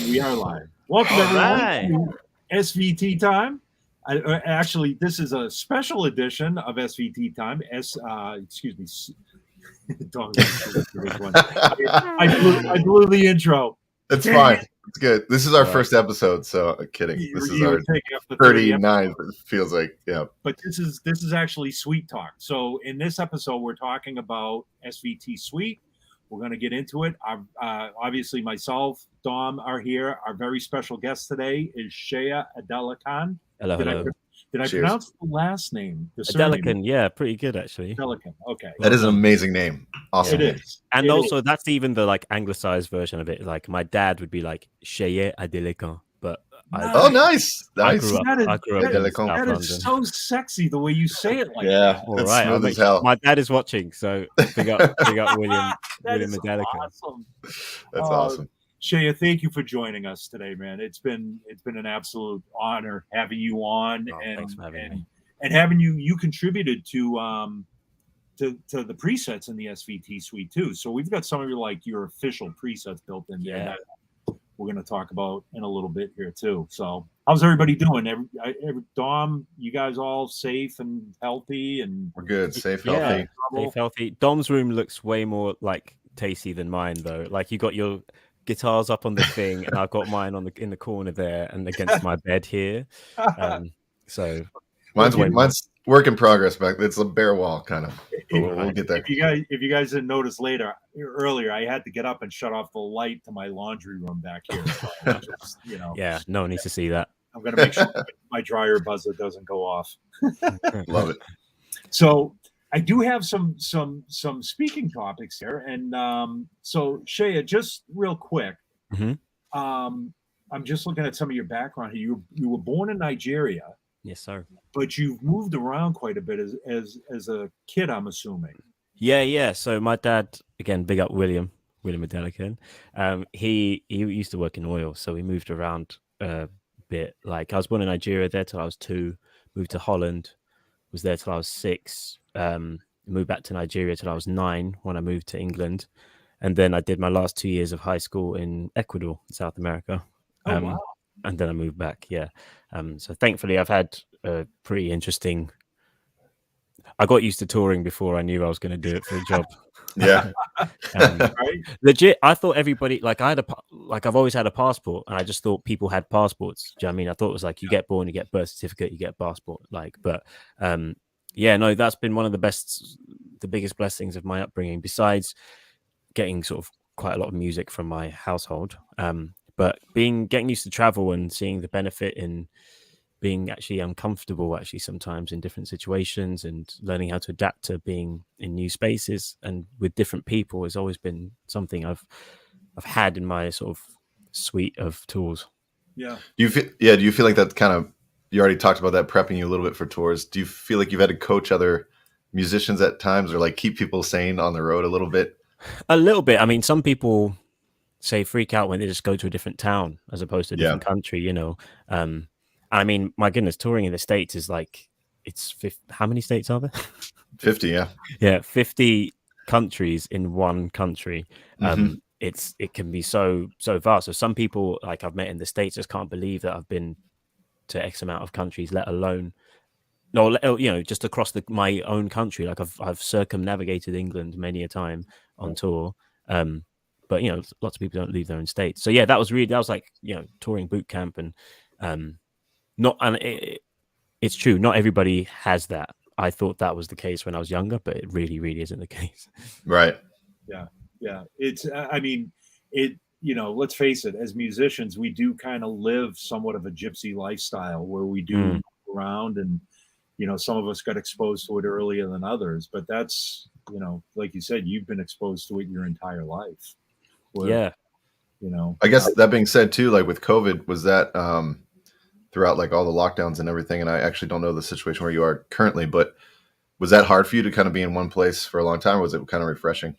We are live. Welcome everyone to SVT time. Actually, this is a special edition of SVT time. Excuse me. I blew the intro. It's fine. It's good. This is our first episode, so kidding. This is our 39th. It feels like, yeah. But this is actually Sweet Talk. So in this episode, we're talking about SVT Sweet. We're going to get into it. Obviously, myself, Dom are here. Our very special guest today is Seye Adelekan. Hello. Did I pronounce the last name? Adelekan, yeah, pretty good actually. Adelekan, okay. That is an amazing name. Awesome. It is. And also, that's even the like anglicized version of it. Like my dad would be like Seye Adelekan, but nice. I grew up in South London. Is so sexy the way you say it. Like that. All right, smooth as hell. My dad is watching, so big up William Adelekan. Awesome. That's awesome. Seye, thank you for joining us today, man. It's been an absolute honor having you on, thanks for having me. And having you contributed to the presets in the SVT suite too. So we've got some of your official presets built in there. Yeah. We're going to talk about in a little bit here too. So how's everybody doing? Dom, you guys all safe and healthy? And we're good. Safe, healthy. Safe, healthy. Dom's room looks way more like tasty than mine though. Like you got your guitars up on the thing, and I've got mine in the corner there and against my bed here. So mine's work in progress, but it's a bare wall kind of. We'll get there. If you guys didn't notice earlier, I had to get up and shut off the light to my laundry room back here. So just, yeah, no one needs to see that. I'm gonna make sure my dryer buzzer doesn't go off. Love it. So I do have some speaking topics here, and so Seye, just real quick, I'm just looking at some of your background here. You were born in Nigeria. Yes, sir. But you've moved around quite a bit as a kid, I'm assuming. Yeah. So my dad, again, big up William Adelekan. He used to work in oil, so we moved around a bit. Like I was born in Nigeria there till I was 2, moved to Holland, was there till I was 6, moved back to Nigeria till I was 9 when I moved to England. And then I did my last 2 years of high school in Ecuador, South America. Wow. And then I moved back, yeah. So thankfully, I've had a pretty interesting. I got used to touring before I knew I was going to do it for a job. Yeah, right? Legit. I thought everybody I've always had a passport, and I just thought people had passports. Do you know what I mean? I thought it was like you get born, you get birth certificate, you get passport. That's been one of the biggest blessings of my upbringing. Besides getting sort of quite a lot of music from my household. But getting used to travel and seeing the benefit in being actually uncomfortable sometimes in different situations and learning how to adapt to being in new spaces and with different people has always been something I've had in my sort of suite of tools. Yeah. Do you feel like that kind of, you already talked about that prepping you a little bit for tours. Do you feel like you've had to coach other musicians at times or like keep people sane on the road a little bit? A little bit. I mean, some people say freak out when they just go to a different town as opposed to a different country, I mean, my goodness, touring in the States is like, it's 50, how many states are there? 50, yeah. Yeah, 50 countries in one country. It can be so vast. So some people like I've met in the States just can't believe that I've been to X amount of countries, let alone just across my own country. Like I've circumnavigated England many a time on tour. But lots of people don't leave their own states. So yeah, that was like touring boot camp, and it's true. Not everybody has that. I thought that was the case when I was younger, but it really, really isn't the case. Right. Yeah. It's. I mean, let's face it. As musicians, we do kind of live somewhat of a gypsy lifestyle where we do move around, and some of us got exposed to it earlier than others. But that's like you said, you've been exposed to it your entire life. Yeah. I guess that being said too, like with COVID, was that throughout like all the lockdowns and everything? And I actually don't know the situation where you are currently, but was that hard for you to kind of be in one place for a long time? Or was it kind of refreshing?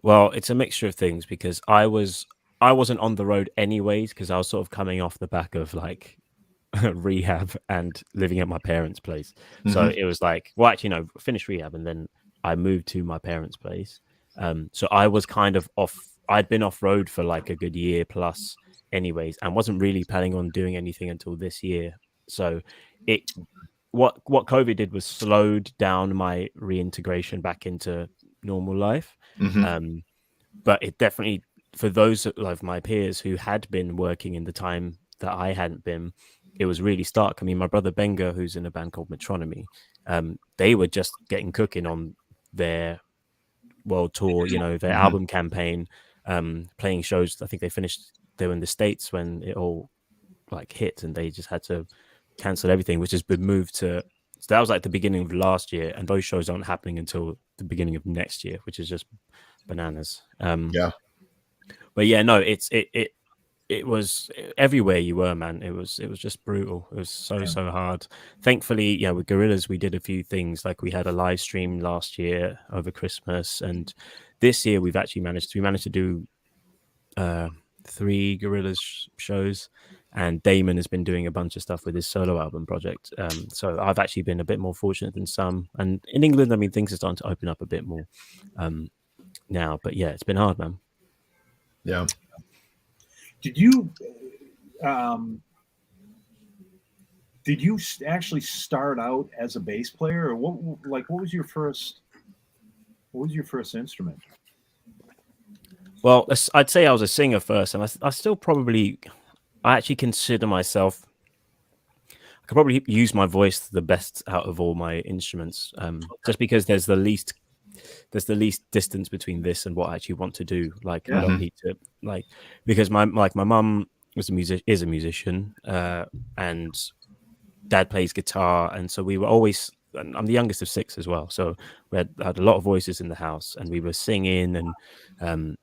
Well, it's a mixture of things because I wasn't on the road anyways, because I was sort of coming off the back of like rehab and living at my parents' place. So it was like, well, actually, finished rehab and then I moved to my parents' place. So I was kind of off. I'd been off road for like a good year plus, anyways, and wasn't really planning on doing anything until this year. So what COVID did was slowed down my reintegration back into normal life. Mm-hmm. But it definitely, for those of my peers who had been working in the time that I hadn't been, it was really stark. I mean, my brother Benga, who's in a band called Metronomy, they were just getting cooking on their world tour, you know, their album campaign, playing shows. I think they were in the States when it all like hit, and they just had to cancel everything, which has been moved to, so that was like the beginning of last year, and those shows aren't happening until the beginning of next year, which is just bananas. Yeah. But yeah, no, it was everywhere you were, man. It was just brutal. It was so hard. Thankfully, yeah, with Gorillaz, we did a few things. Like we had a live stream last year over Christmas, and this year we managed to do 3 Gorillaz shows, and Damon has been doing a bunch of stuff with his solo album project. So I've actually been a bit more fortunate than some. And in England, I mean, things are starting to open up a bit more now. But yeah, it's been hard, man. Yeah. Did you actually start out as a bass player, or what was your first instrument? Well, I'd say I was a singer first, and I still probably, I actually consider myself, I could probably use my voice the best out of all my instruments, just because there's the least distance between this and what I actually want to do. Like I don't need to, like, because my mum is a musician, and dad plays guitar, and so we were always, and I'm the youngest of 6 as well, so we had a lot of voices in the house, and we were singing and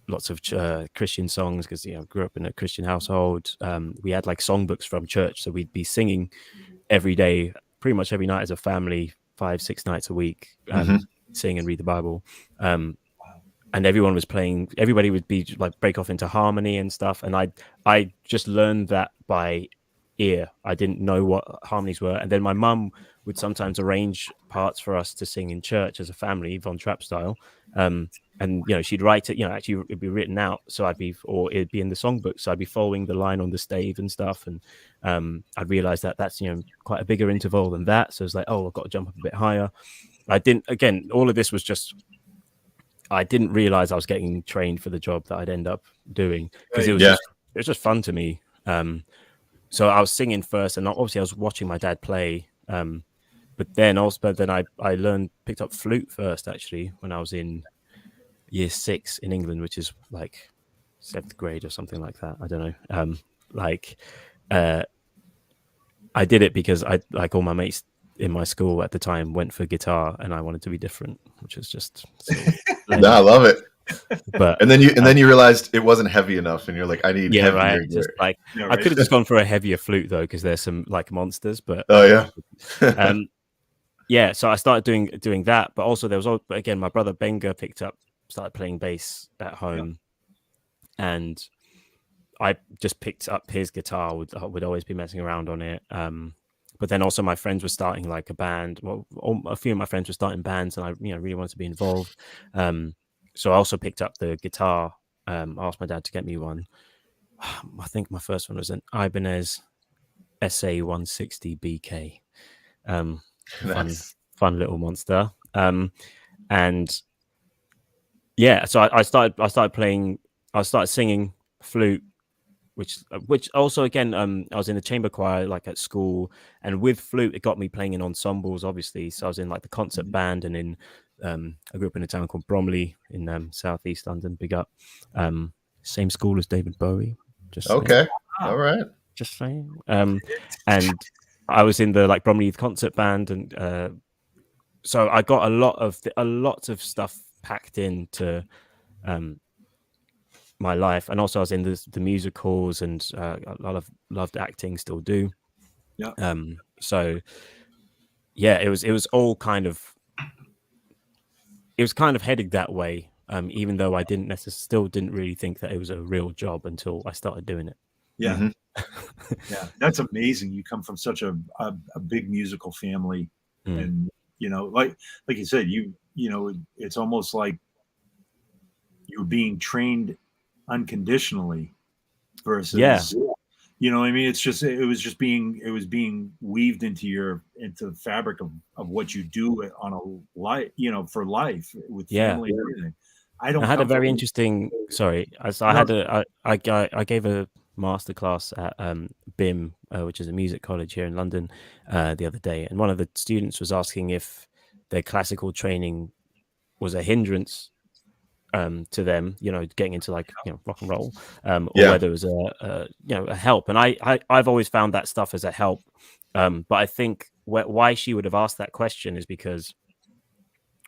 lots of Christian songs, because I grew up in a Christian household. We had like songbooks from church, so we'd be singing every day, pretty much every night as a family, 5-6 nights a week, sing and read the Bible. And everybody would be like break off into harmony and stuff, and I just learned that by ear. I didn't know what harmonies were, and then my mum would sometimes arrange parts for us to sing in church as a family, Von Trapp style. And she'd write it, actually it'd be written out, so or it'd be in the songbook, so I'd be following the line on the stave and stuff, and I'd realize that that's quite a bigger interval than that, so it's like, oh, I've got to jump up a bit higher. All of this was just, I didn't realize I was getting trained for the job that I'd end up doing, because it was just fun to me. So I was singing first, and obviously I was watching my dad play, but then I picked up flute first, actually, when I was in year 6 in England, which is like 7th grade or something like that. I don't know. I did it because all my mates in my school at the time went for guitar, and I wanted to be different, which was just no, I love it. But and then you realized it wasn't heavy enough, and you're like, I need heavier right. Just like I could have just gone for a heavier flute though, because there's some like monsters. But so I started doing that. But also there was again, my brother Benga started playing bass at home, and I just picked up his guitar. Would always be messing around on it. But then also my friends were starting like a band. Well, a few of my friends were starting bands, and I really wanted to be involved. So I also picked up the guitar. Asked my dad to get me one. I think my first one was an Ibanez SA 160 BK. Fun little monster. And yeah, so I started playing. I started singing flute, which also again, I was in the chamber choir like at school, and with flute it got me playing in ensembles, obviously. So I was in like the concert band, and in I grew up in a town called Bromley in southeast London. Big up, same school as David Bowie. Just okay, all right, just saying. And I was in the like Bromley concert band, and so I got a lot of stuff packed into my life. And also I was in the musicals, and loved acting, still do. So yeah, it was all kind of, it was kind of headed that way, even though I still didn't really think that it was a real job until I started doing it. Yeah. Yeah, that's amazing. You come from such a big musical family, and like you said, it's almost like you're being trained unconditionally versus, you know what I mean? It's just, it was being weaved into the fabric of what you do on a life, you know, for life with family and everything. I had a very interesting, I gave a masterclass at BIM, which is a music college here in London, the other day. And one of the students was asking if their classical training was a hindrance to them, you know, getting into like, you know, rock and roll, or whether it was a help. And I've always found that stuff as a help. But I think why she would have asked that question is because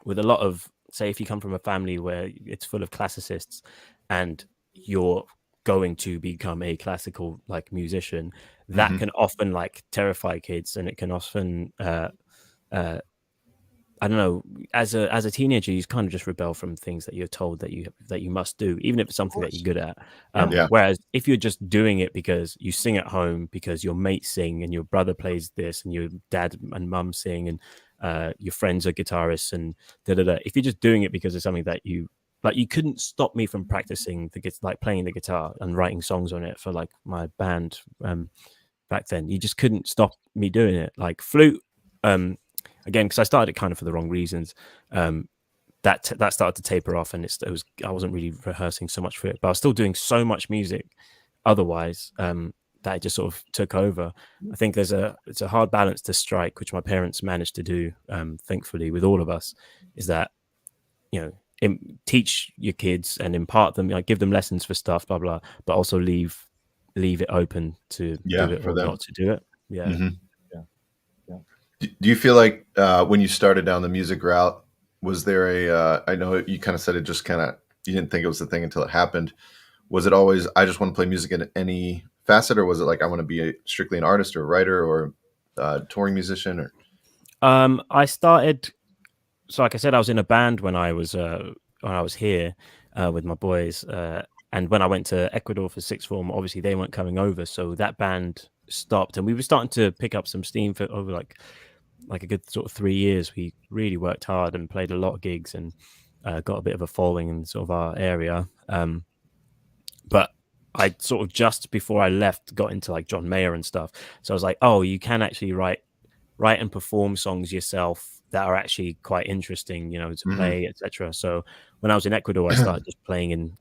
with a lot of, say, if you come from a family where it's full of classicists and you're going to become a classical like musician, that can often like terrify kids, and it can often I don't know, as a teenager, you kind of just rebel from things that you're told that you must do, even if it's something that you're good at. Whereas if you're just doing it because you sing at home, because your mates sing and your brother plays this and your dad and mum sing and your friends are guitarists and if you're just doing it because it's something that you like, you couldn't stop me from practicing playing the guitar and writing songs on it for like my band back then. You just couldn't stop me doing it. Like flute, again, because I started it kind of for the wrong reasons. That started to taper off, and I wasn't really rehearsing so much for it, but I was still doing so much music otherwise that it just sort of took over. I think it's a hard balance to strike, which my parents managed to do, thankfully, with all of us, is that, you know, teach your kids and impart them, like give them lessons for stuff, blah blah, but also leave it open to do it or not to do it. Do you feel like when you started down the music route, was there I know you kind of said it just kind of, you didn't think it was the thing until it happened. Was it always, I just want to play music in any facet, or was it like, I want to be strictly an artist or a writer or a touring musician? Or I started, so like I said, I was in a band when I was here with my boys, and when I went to Ecuador for sixth form, obviously they weren't coming over, so that band stopped, and we were starting to pick up some steam for over like a good sort of 3 years. We really worked hard and played a lot of gigs and got a bit of a following in sort of our area. But I sort of, just before I left, got into like John Mayer and stuff. So I was like, oh, you can actually write and perform songs yourself that are actually quite interesting, you know, to play, etc. So when I was in Ecuador, I started just playing in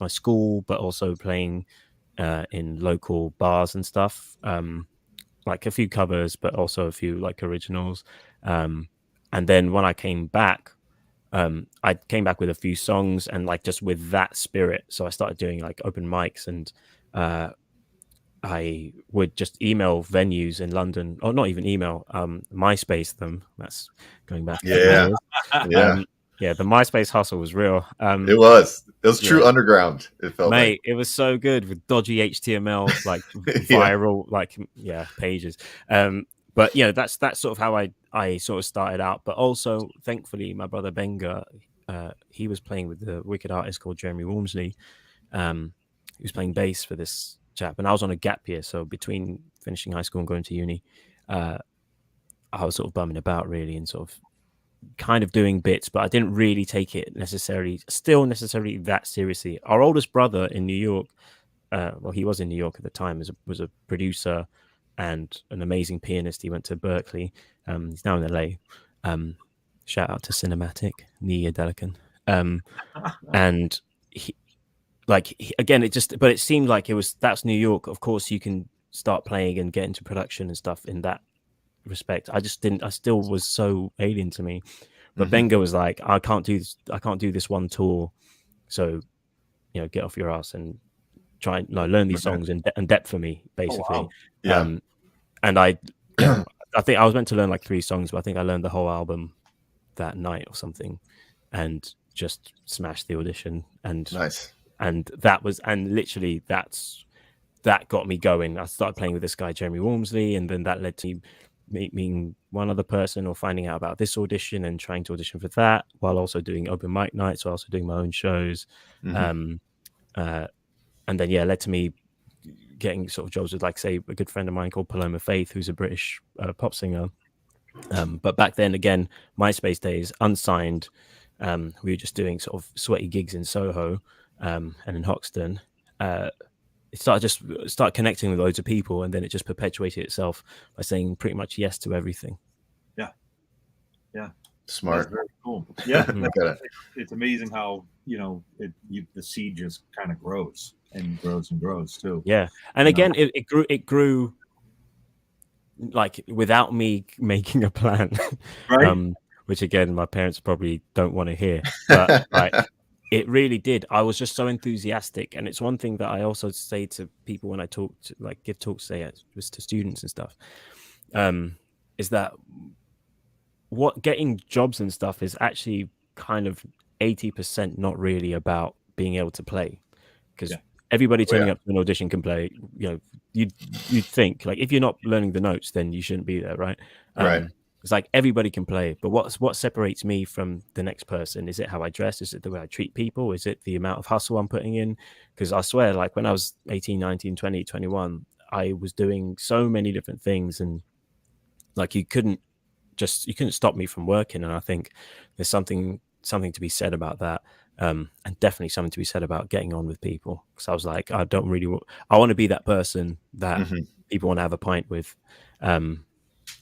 my school, but also playing in local bars and stuff, like a few covers, but also a few like originals. And then when I came back, I came back with a few songs and like just with that spirit. So I started doing like open mics, and I would just email venues in London, or not even email, MySpace them. That's going back. Yeah. The MySpace hustle was real. It was true underground. It felt, mate, it was so good with dodgy HTML, like viral, pages. But you know, that's sort of how I sort of started out. But also, thankfully, my brother Benga, he was playing with the wicked artist called Jeremy Walmsley. He was playing bass for this chap, and I was on a gap year, so between finishing high school and going to uni, I was sort of bumming about really, and sort of kind of doing bits, but I didn't really take it necessarily that seriously. Our oldest brother in New York, well, he was in New York at the time, was a producer and an amazing pianist. He went to Berkeley. He's now in LA. Shout out to Cinematic, Seye Adelekan. And it seemed like that's New York. Of course, you can start playing and get into production and stuff in that respect. I still was so alien to me. But Benga was like, I can't do this one tour, so you know, get off your ass and try and learn these songs in depth for me, basically. Oh, wow. And I think I was meant to learn like 3 songs, but I think I learned the whole album that night or something, and just smashed the audition. And nice. And literally that got me going. I started playing with this guy Jeremy Walmsley, and then that led to meeting one other person, or finding out about this audition and trying to audition for that, while also doing open mic nights, while also doing my own shows. And then led to me getting sort of jobs with, like, say, a good friend of mine called Paloma Faith, who's a British pop singer. But back then, again, MySpace days, unsigned. We were just doing sort of sweaty gigs in Soho and in Hoxton. it start connecting with loads of people, and then it just perpetuated itself by saying pretty much yes to everything. Yeah. Smart. That's very cool. Yeah. Okay. It's amazing how, the seed just kind of grows and grows and grows too. Yeah. And again, it grew like without me making a plan. Right. Which again, my parents probably don't want to hear. But like it really did. I was just so enthusiastic. And it's one thing that I also say to people when I talk to, like, give talks, say just to students and stuff, is that what getting jobs and stuff is actually kind of 80% not really about being able to play, because everybody turning up to an audition can play. You'd think, like, if you're not learning the notes, then you shouldn't be there, right? Right. It's like everybody can play, but what separates me from the next person? Is it how I dress? Is it the way I treat people? Is it the amount of hustle I'm putting in? Because I swear, like when I was 18, 19, 20, 21, I was doing so many different things, and like you couldn't stop me from working. And I think there's something to be said about that, and definitely something to be said about getting on with people. Because I was like, I want to be that person that people want to have a pint with,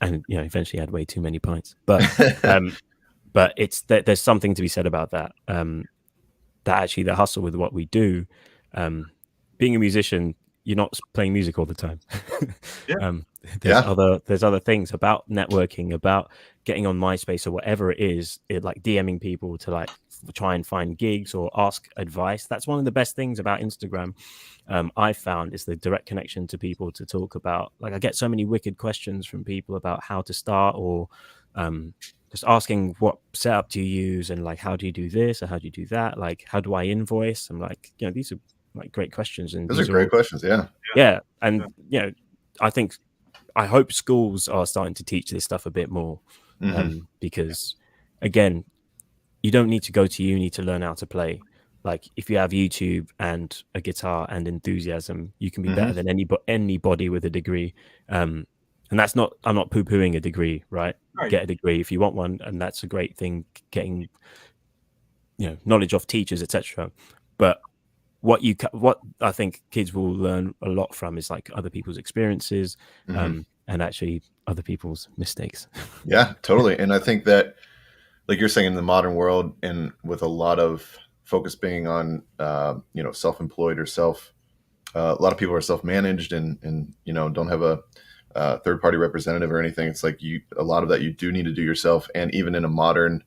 and eventually had way too many pints. But but there's something to be said about that. That actually the hustle with what we do, being a musician, you're not playing music all the time. There's other things about networking, about getting on MySpace or whatever it is, like DMing people to like try and find gigs or ask advice. That's one of the best things about Instagram. I found is the direct connection to people to talk about. Like I get so many wicked questions from people about how to start, or just asking what setup do you use, and like how do you do this or how do you do that? Like how do I invoice? I'm like, these are like great questions, and those are great questions. Yeah. And I hope schools are starting to teach this stuff a bit more, because again, you don't need to go to uni to learn how to play. Like if you have YouTube and a guitar and enthusiasm, you can be better than anybody with a degree. And that's not, I'm not poo-pooing a degree, right? Get a degree if you want one, and that's a great thing, getting knowledge off teachers, etc. But what I think kids will learn a lot from is like other people's experiences, and actually other people's mistakes. Yeah, totally. And I think that, like you're saying, in the modern world, and with a lot of focus being on self-employed or a lot of people are self-managed and don't have a third-party representative or anything. It's like a lot of that you do need to do yourself. And even in a modern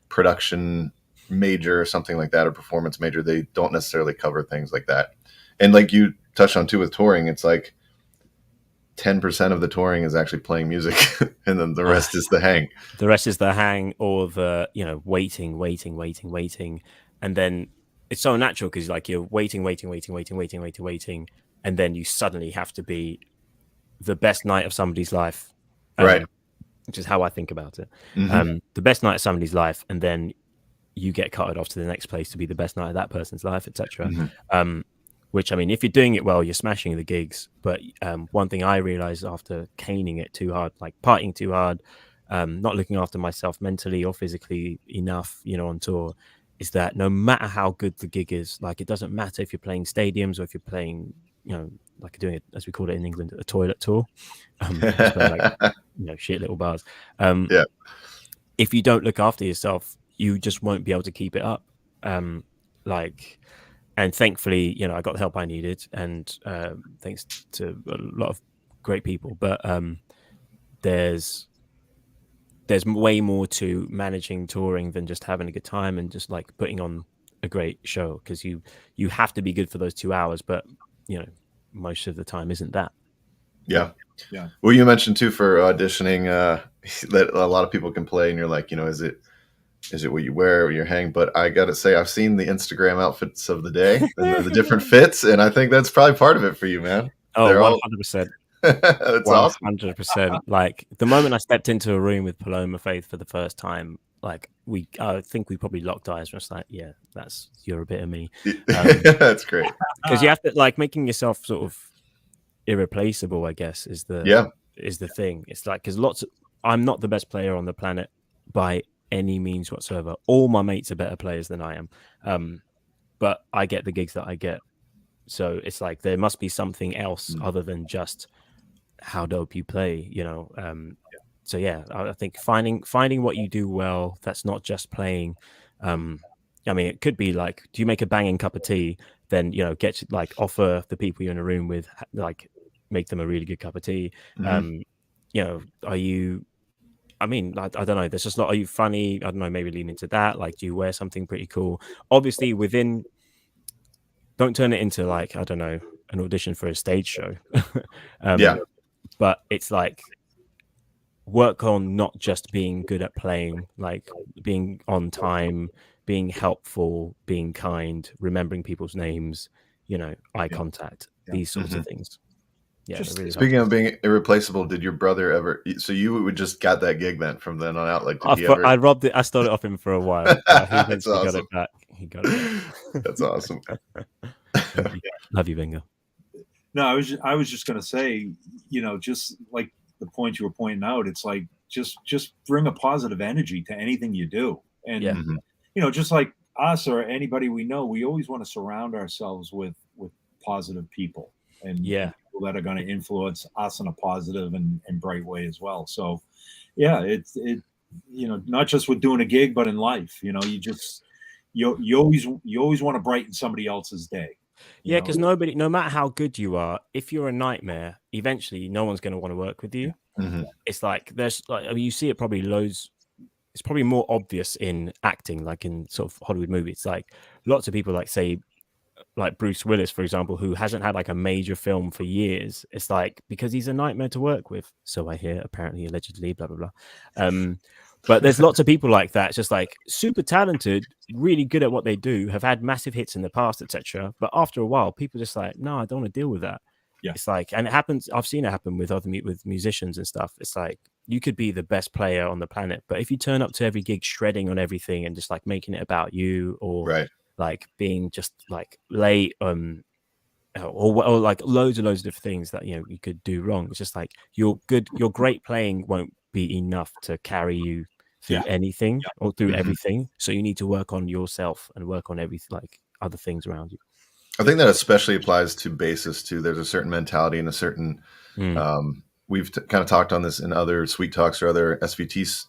production major or something like that, or performance major, they don't necessarily cover things like that. And like you touched on too with touring, it's like 10% of the touring is actually playing music, and then the rest is the hang. The rest is the hang, or the waiting, and then it's so natural because like you're waiting, and then you suddenly have to be the best night of somebody's life, right? Which is how I think about it. The best night of somebody's life, and then you get carted off to the next place to be the best night of that person's life, etc. Which, I mean, if you're doing it well, you're smashing the gigs. But one thing I realized after caning it too hard, like partying too hard, not looking after myself mentally or physically enough, on tour, is that no matter how good the gig is, like it doesn't matter if you're playing stadiums or if you're playing, like doing it, as we call it in England, a toilet tour, shit little bars. If you don't look after yourself, you just won't be able to keep it up. And thankfully, I got the help I needed, and thanks to a lot of great people. But there's way more to managing touring than just having a good time and just like putting on a great show, because you have to be good for those 2 hours. But most of the time isn't that. Yeah. Well, you mentioned too for auditioning that a lot of people can play, and you're like, is it what you wear or your hang? But I got to say, I've seen the Instagram outfits of the day and the different fits, and I think that's probably part of it for you, man. Oh, 100%. That's 100%. Like the moment I stepped into a room with Paloma Faith for the first time, like I think we probably locked eyes. Just like, yeah, you're a bit of me. That's great. Because you have to, like, making yourself sort of irreplaceable, I guess, is the thing. It's like, because I'm not the best player on the planet by any means whatsoever. All my mates are better players than I am, but I get the gigs that I get So it's like there must be something else other than just how dope you play, you know. So yeah, I think finding what you do well, that's not just playing. I mean, it could be like, do you make a banging cup of tea? Then, you know, get to, like, offer the people you're in a room with, like, make them a really good cup of tea. Mhm. You know, are you? I mean, I don't know. There's just not. Are you funny? I don't know. Maybe lean into that. Like, do you wear something pretty cool? Obviously, within. Don't turn it into, like, I don't know, an audition for a stage show. Yeah. But it's like, work on not just being good at playing, like being on time, being helpful, being kind, remembering people's names, you know, eye contact, these sorts of things. Yeah, Just really Speaking of being irreplaceable, did your brother ever? So you would just got that gig then from then on out. Like, did he ever? I robbed it. I stole it off him for a while. But he That's eventually got awesome. it back. He got it back. That's awesome. Love you, Bingo. No, I was just gonna say, you know, just like the point you were pointing out, it's like just bring a positive energy to anything you do. And Yeah. Mhm. you know, just like us or anybody we know, we always want to surround ourselves with positive people and people that are going to influence us in a positive and bright way as well. So yeah, it you know, not just with doing a gig, but in life, you know, you always want to brighten somebody else's day. Yeah, because nobody, no matter how good you are, if you're a nightmare, eventually no one's going to want to work with you. Mhm. It's like, there's like, I mean, you see it probably loads. It's probably more obvious in acting, like in sort of Hollywood movies. Like, lots of people, like, say, like Bruce Willis, for example, who hasn't had like a major film for years. It's like, because he's a nightmare to work with. So I hear, apparently, allegedly, blah blah blah. But there's lots of people like that, just like super talented, really good at what they do, have had massive hits in the past, etc. But after a while, people just like, no, I don't want to deal with that. Yeah. It's like, and it happens. I've seen it happen with with musicians and stuff. It's like, you could be the best player on the planet, but if you turn up to every gig shredding on everything and just like making it about you, or Right. like being just like late, or like loads of different things that, you know, you could do wrong. It's just like, your great playing won't be enough to carry you through anything or through everything. So you need to work on yourself and work on everything, like other things around you. I think that especially applies to bassists too. There's a certain mentality and a certain. We've kind of talked on this in other Sweet Talks or other SVT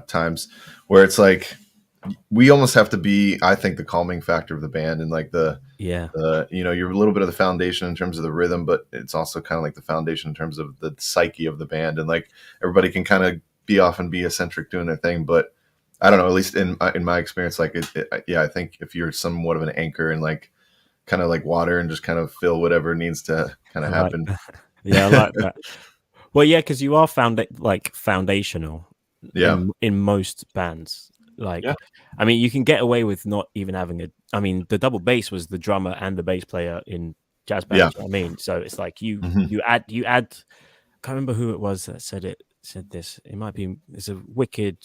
times, where it's like we almost have to be, I think, the calming factor of the band, and like the you know, you're a little bit of the foundation in terms of the rhythm, but it's also kind of like the foundation in terms of the psyche of the band, and like everybody can kind of be off and be eccentric doing their thing, but I don't know, at least in my experience, like I think if you're somewhat of an anchor and like kind of like water and just kind of fill whatever needs to kind of happen. Yeah, I like that. Well, yeah, because you are foundational. Yeah. In most bands. Like, I mean, you can get away with not even having a. I mean, the double bass was the drummer and the bass player in jazz bands. Yeah. You know what I mean, so it's like you add. I can't remember who it was that said this. It might be. There's a wicked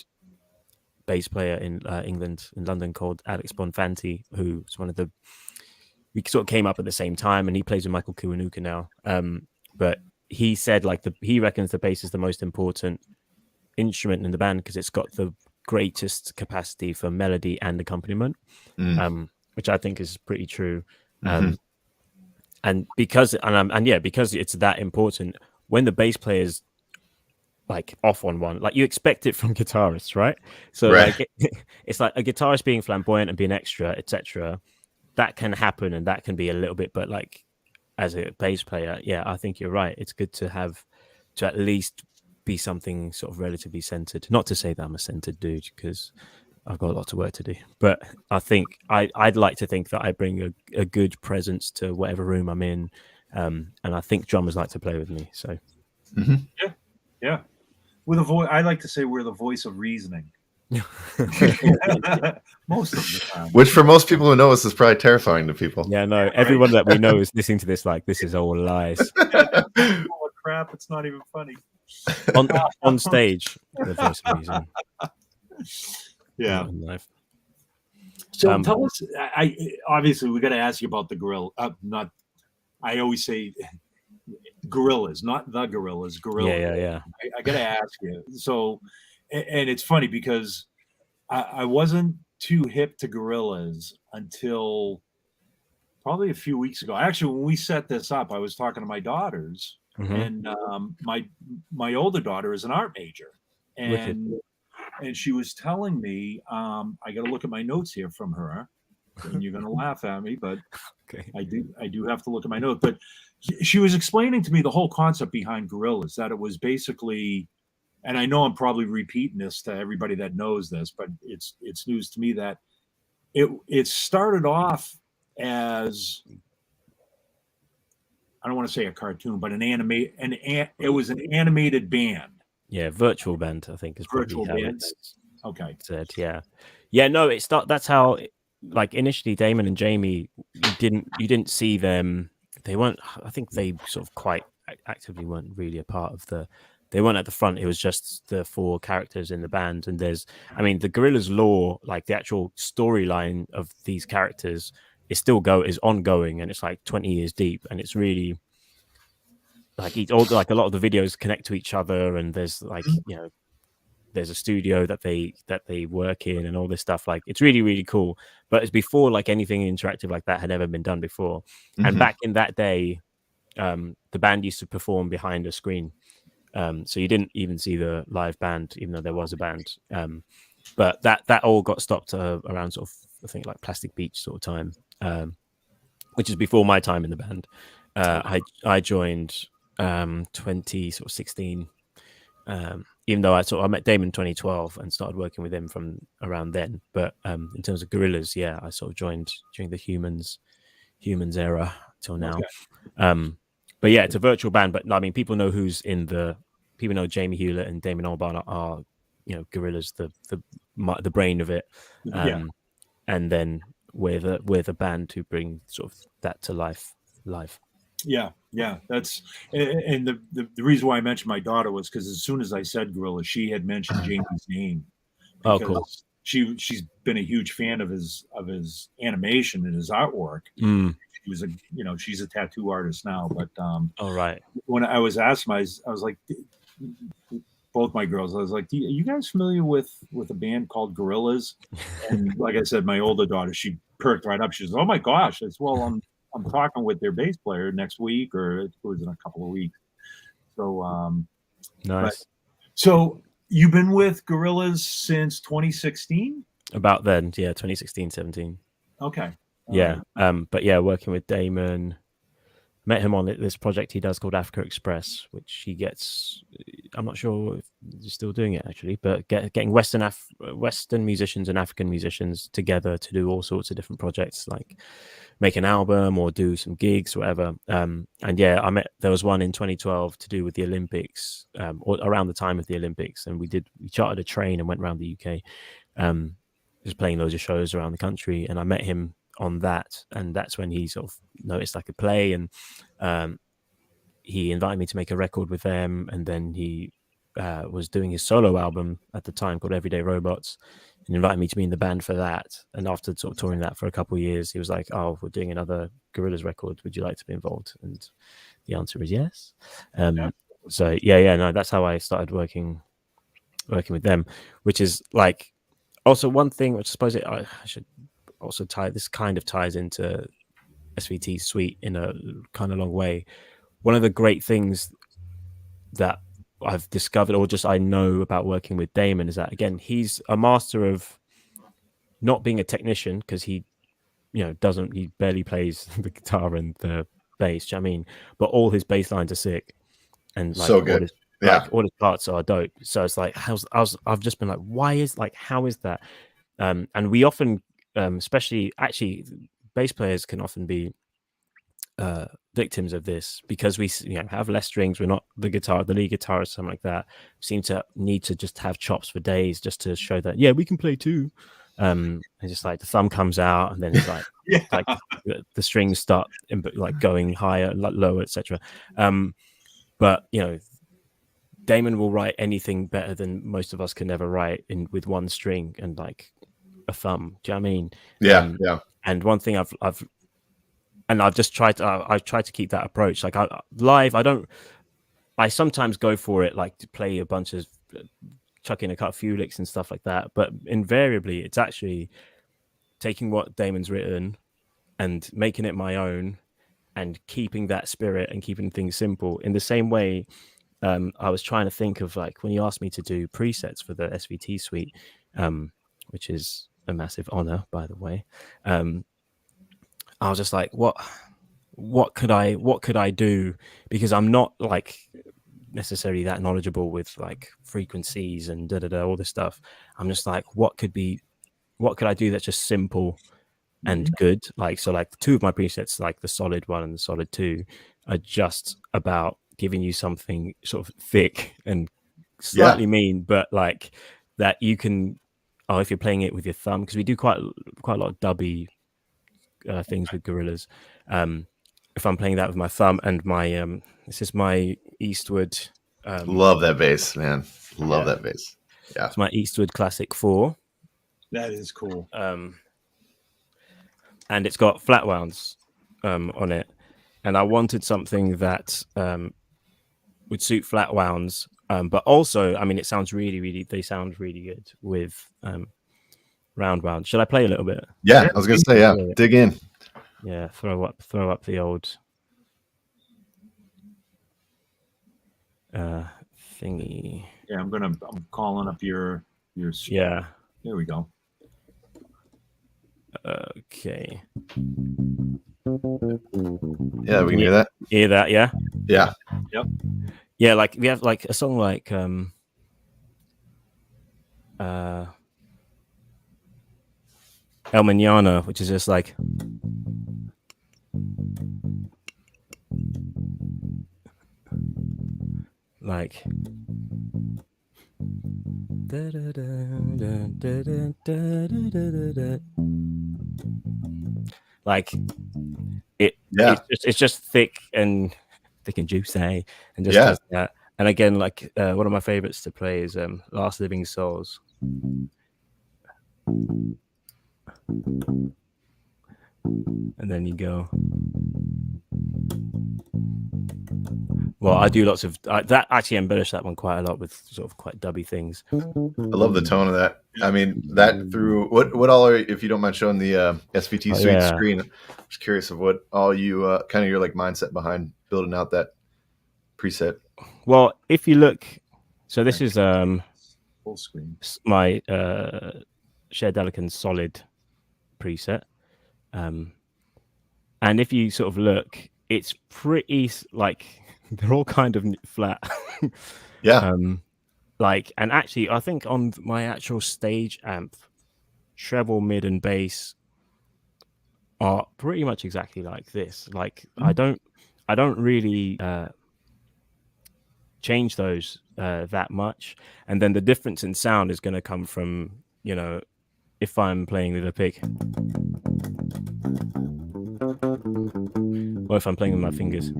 bass player in England, in London, called Alex Bonfanti, who's one of the. We sort of came up at the same time, and he plays with Michael Kiwanuka now. But he said, like, he reckons the bass is the most important instrument in the band because it's got the greatest capacity for melody and accompaniment, which I think is pretty true. And because because it's that important, when the bass player's like off on one, like, you expect it from guitarists, right? So like it's like a guitarist being flamboyant and being extra, etc. That can happen, and that can be a little bit, but like, as a bass player, yeah, I think you're right. It's good to have to at least be something sort of relatively centered. Not to say that I'm a centered dude, because I've got a lot of work to do. But I think I'd like to think that I bring a good presence to whatever room I'm in, and I think drummers like to play with me. So yeah, with a voice. I like to say we're the voice of reasoning. Most of the time, which for most people who know us is probably terrifying to people. Yeah, no, everyone that we know is listening to this like, this is all lies. Oh crap, it's not even funny. On stage, the voice of reason. Yeah. So tell us, I obviously we got to ask you about the Gorillaz. Not, I always say Gorillaz, not the Gorillaz. Gorillaz. Yeah. I got to ask you. So, and it's funny because I wasn't too hip to Gorillaz until probably a few weeks ago. Actually, when we set this up, I was talking to my daughters, and my older daughter is an art major, and she was telling me, I got to look at my notes here from her, and you're going to laugh at me, but I do have to look at my notes. But she was explaining to me the whole concept behind Gorillaz, that it was basically, and I know I'm probably repeating this to everybody that knows this, but it's news to me, that it started off as, I don't want to say a cartoon, but it was an animated band. Yeah, virtual band, I think, is virtual probably how band. it's Okay. said. Yeah. No, it's not. That's how. Like initially, Damon and Jamie, you didn't see them. They weren't. I think they sort of quite actively weren't really a part of the. They weren't at the front. It was just the 4 characters in the band. And the Gorillaz lore, like the actual storyline of these characters, is ongoing, and it's like 20 years deep, and it's really like a lot of the videos connect to each other, and there's like there's a studio that they work in and all this stuff. Like it's really, really cool. But it's before like anything interactive like that had ever been done before. And back in that day, the band used to perform behind a screen. So you didn't even see the live band, even though there was a band. But that all got stopped around sort of, I think, like Plastic Beach sort of time, which is before my time in the band. I joined 2016. Even though I met Damon in 2012 and started working with him from around then. But in terms of Gorillaz, I sort of joined during the Humans era till now. Okay. But yeah, it's a virtual band. But I mean, people know people know Jamie Hewlett and Damon Albarn are Gorillaz, the brain of it. And then we're the band to bring sort of that to life live. Yeah, that's, and the reason why I mentioned my daughter was because as soon as I said Gorillaz, she had mentioned Jamie's name. Oh, cool. She's been a huge fan of his animation and his artwork. She was she's a tattoo artist now, but all right. When I was asked, I was like, both my girls, I was like, are you guys familiar with a band called Gorillaz? And like I said, my older daughter, she perked right up. She was, oh my gosh! I said, well, I'm talking with their bass player next week, or it was in a couple of weeks. So nice. So you've been with Gorillaz since 2016? About then, 2016, 17. Okay. But working with Damon, met him on this project he does called Africa Express, which he gets. I'm not sure if he's still doing it actually, but getting Western musicians and African musicians together to do all sorts of different projects, like make an album or do some gigs, whatever. There was one in 2012 to do with the Olympics, or around the time of the Olympics, and we chartered a train and went around the UK, just playing loads of shows around the country, and I met him on that, and that's when he sort of noticed I could play, and he invited me to make a record with them, and then he was doing his solo album at the time called Everyday Robots, and invited me to be in the band for that. And after sort of touring that for a couple of years, he was like, oh, we're doing another Gorillaz record, would you like to be involved? And the answer is yes. So that's how I started working with them, which is like also one thing which I suppose I should also ties into SVT Suite in a kind of long way. One of the great things that I've discovered, or just I know about working with Damon, is that again he's a master of not being a technician, because he barely plays the guitar and the bass. Do you know what I mean? But all his bass lines are sick, and like so good. All his parts are dope. So it's like I've just been like, how is that? And we often, especially actually, bass players can often be victims of this, because we have less strings. We're not the lead guitarist, something like that. Seem to need to just have chops for days just to show that we can play too. And just like the thumb comes out, and then it's like like the strings start like going higher, lower, etc. But Damon will write anything better than most of us can ever write with one string and like a thumb. Do you know what I mean? Yeah. And one thing I've just tried to keep that approach. Like I sometimes go for it, like to play a bunch of, chuck in a few licks and stuff like that. But invariably, it's actually taking what Damon's written and making it my own and keeping that spirit and keeping things simple. In the same way, I was trying to think of like when you asked me to do presets for the SVT suite, which is a massive honor, by the way. I was just like, what could I do? Because I'm not like necessarily that knowledgeable with like frequencies and all this stuff. I'm just like, what could I do that's just simple and good? Like, so like two of my presets, like the solid 1 and the solid 2, are just about giving you something sort of thick and slightly mean, but like that you can, if you're playing it with your thumb, because we do quite a lot of dubby things with Gorillaz. If I'm playing that with my thumb and my this is my Eastwood. Love that bass, man. Love that bass. Yeah, it's my Eastwood Classic 4. That is cool. And it's got flat wounds on it, and I wanted something that would suit flat wounds, but also, I mean, it sounds they sound really good with round wounds. Should I play a little bit? Yeah, I was gonna say, dig in. Yeah, throw up the old thingy. Yeah, I'm calling up your. Yeah. There we go. Okay. Yeah, we can hear that. Hear that? Yeah. Yeah. Yep. Yeah, like we have like a song like El Mañana, which is just like it's just thick and juicy and just does that. And again, like one of my favorites to play is Last Living Souls. And then you go. Well, I do lots of that. Actually, embellish that one quite a lot with sort of quite dubby things. I love the tone of that. I mean, that through what all are, if you don't mind showing the SVT suite screen. I'm just curious of what all you kind of your like mindset behind building out that preset. Well, if you look, so this is full screen. My Seye Adelekan solid preset. And if you sort of look, it's pretty like they're all kind of flat. Like, and actually, I think on my actual stage amp, treble, mid, and bass are pretty much exactly like this. Like, I don't really change those that much, and then the difference in sound is going to come from, you know, if I'm playing with a pick or if I'm playing with my fingers.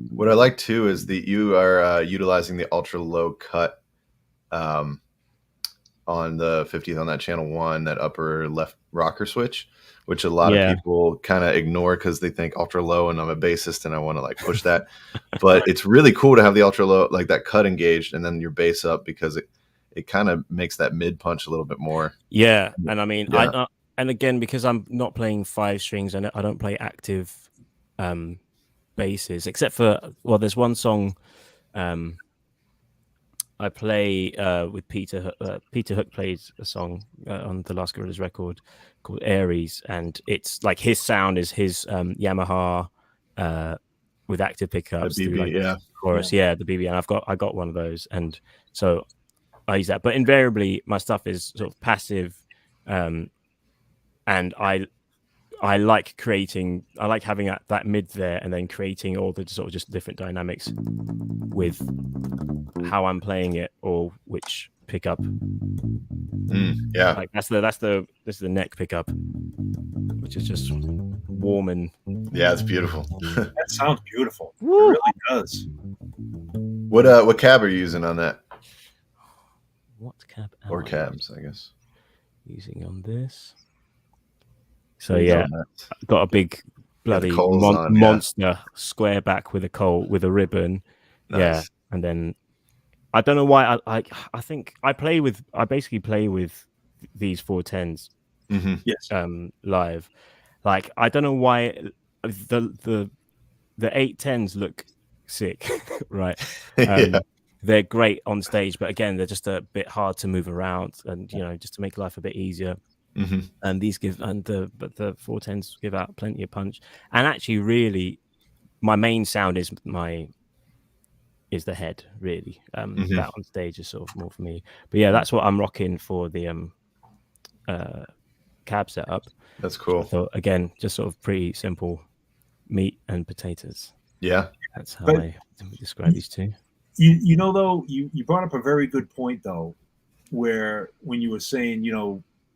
What I like too is that you are utilizing the ultra low cut on the 50th on that channel 1, that upper left rocker switch, which a lot of people kind of ignore because they think ultra low and I'm a bassist and I want to like push that. But it's really cool to have the ultra low, like that cut engaged, and then your bass up, because it kind of makes that mid punch a little bit more. Yeah, and I mean, and again, because I'm not playing 5 strings and I don't play active basses, except for, well, there's one song I play with Peter. Peter Hook played a song on the last Gorillaz record called Aries, and it's like his sound is his Yamaha with active pickups. The BB, like chorus, the BB, and I got one of those, and so I use that. But invariably, my stuff is sort of passive, and I like creating. I like having that mid there, and then creating all the sort of just different dynamics with how I'm playing it or which pickup. Like this is the neck pickup, which is just warm and it's beautiful. That sounds beautiful. It really does. What cab are you using on that? What cab? Or cabs, I guess. Using on this. So I've got a big bloody monster square back with a ribbon. Nice. Yeah, and then I don't know why I think I basically play with these 410s. Yes. Live, Like I don't know why the 810s look sick, right? Yeah. They're great on stage, but again, they're just a bit hard to move around, and just to make life a bit easier. Mm-hmm. And these give, but the 410s give out plenty of punch. And actually, really, my main sound is the head, really. Mm-hmm. That on stage is sort of more for me. But yeah, that's what I'm rocking for the cab setup. That's cool. I thought, again, just sort of pretty simple meat and potatoes. Yeah. That's how I describe these two. You know, though, you brought up a very good point, though, where when you were saying,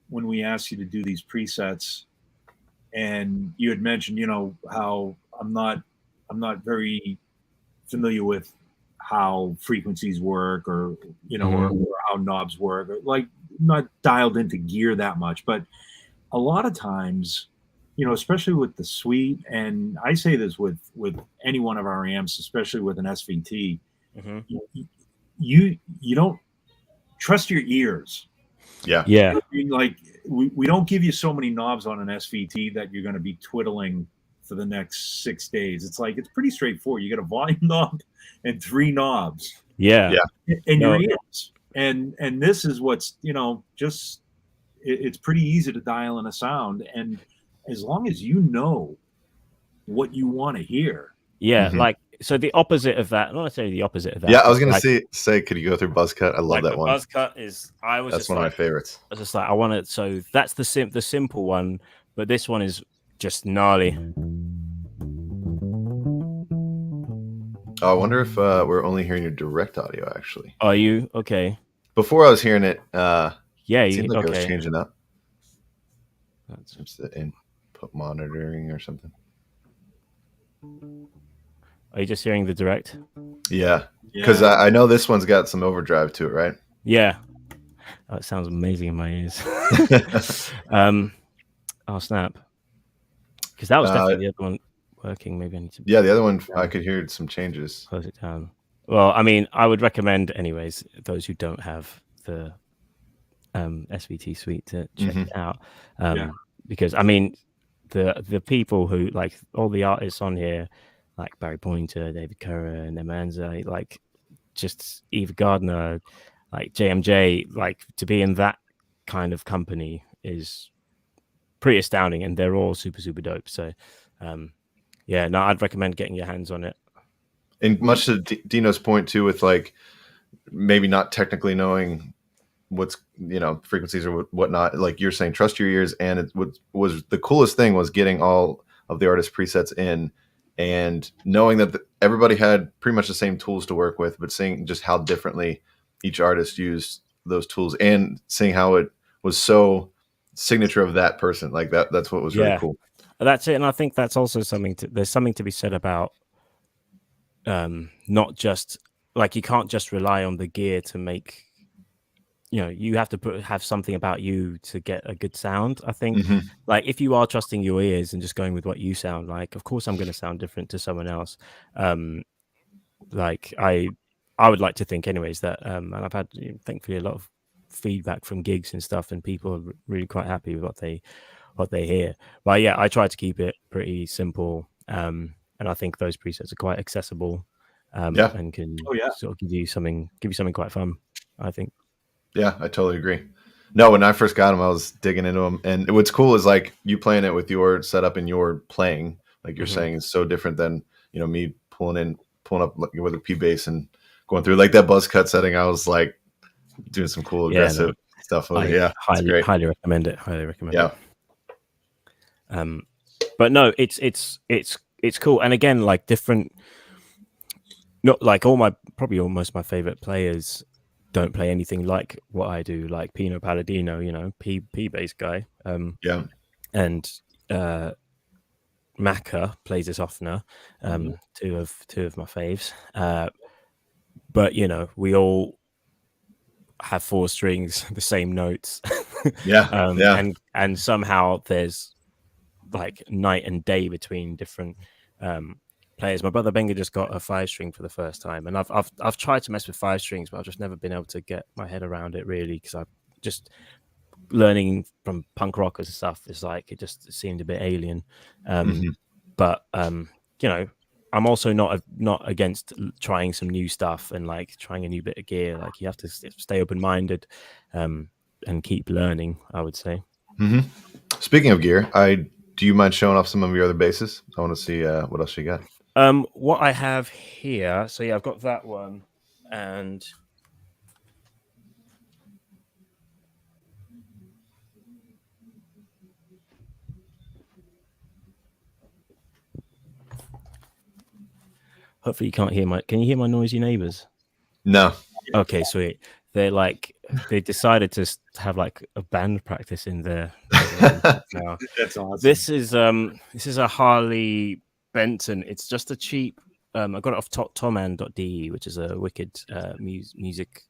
when we asked you to do these presets, and you had mentioned, how I'm not very familiar with how frequencies work, or or how knobs work, or like not dialed into gear that much. But a lot of times, especially with the suite, and I say this with any one of our amps, especially with an SVT, you don't trust your ears. Yeah. Yeah. Like we don't give you so many knobs on an SVT that you're going to be twiddling for the next 6 days. It's like, it's pretty straightforward. You get a volume knob and 3 knobs. Yeah. And your amps. And this is what's, just, it's pretty easy to dial in a sound. And as long as you know what you want to hear. Yeah. Like, so the opposite of that, not necessarily the opposite of that. Yeah, I was going to say, could you go through buzz cut? I love that one. Buzz cut is, that's one of my favorites. I was just like, I want it. So that's the simple one, but this one is just gnarly. Oh, I wonder if we're only hearing your direct audio, actually. Are you? Okay. Before I was hearing it, yeah, it seemed like it was changing up. That's just the input monitoring or something. Are you just hearing the direct? Yeah, because I know this one's got some overdrive to it, right? Yeah. Oh, it sounds amazing in my ears. Oh, snap. Because that was definitely the other one working. Maybe I need to... Yeah, the other one, I could hear some changes. Close it down. Well, I mean, I would recommend, anyways, those who don't have the SVT suite to check it out. Because, I mean, the people who, like, all the artists on here, like Barry Pointer, David Curran, Emanza, like just Eva Gardner, like JMJ, like to be in that kind of company is pretty astounding, and they're all super, super dope. So, I'd recommend getting your hands on it. And much to Dino's point too, with like maybe not technically knowing what's frequencies or whatnot, like you're saying, trust your ears. And it was the coolest thing was getting all of the artist presets in and knowing that everybody had pretty much the same tools to work with, but seeing just how differently each artist used those tools and seeing how it was so signature of that person. Like that's what was really cool. That's it. And I think that's also there's something to be said about not just like, you can't just rely on the gear to make, you have to have something about you to get a good sound. I think like if you are trusting your ears and just going with what you sound like, of course I'm going to sound different to someone else. Like I would like to think anyways that, and I've had thankfully a lot of feedback from gigs and stuff, and people are really quite happy with what they hear. But yeah, I try to keep it pretty simple. And I think those presets are quite accessible. And can sort of give you something quite fun, I think. Yeah, I totally agree. No, when I first got them, I was digging into them. And what's cool is like you playing it with your setup and your playing, like you're saying, is so different than, me pulling up with a P bass and going through like that buzz cut setting. I was like doing some cool aggressive stuff. Highly recommend it. Yeah. But no, it's cool. And again, like different, not like almost my favorite players don't play anything like what I do, like Pino Palladino, P bass guy. And Macca plays this oftener. Two of my faves. But we all have 4 strings, the same notes. And somehow there's like night and day between different players. My brother Benga just got a 5-string for the first time, and I've tried to mess with 5 strings, but I've just never been able to get my head around it really, because learning from punk rockers and stuff is like it just seemed a bit alien. But you know, I'm also not against trying some new stuff and like trying a new bit of gear. Like you have to stay open-minded and keep learning, I would say. Speaking of gear, do you mind showing off some of your other basses? I want to see what else you got. What I have here, so yeah, I've got that one, and hopefully you can't hear can you hear my noisy neighbors? No. Okay, sweet. They decided to have like a band practice in there. Now. That's awesome. This is a Harley Benton. It's just a cheap. I got it off toman.de, which is a wicked music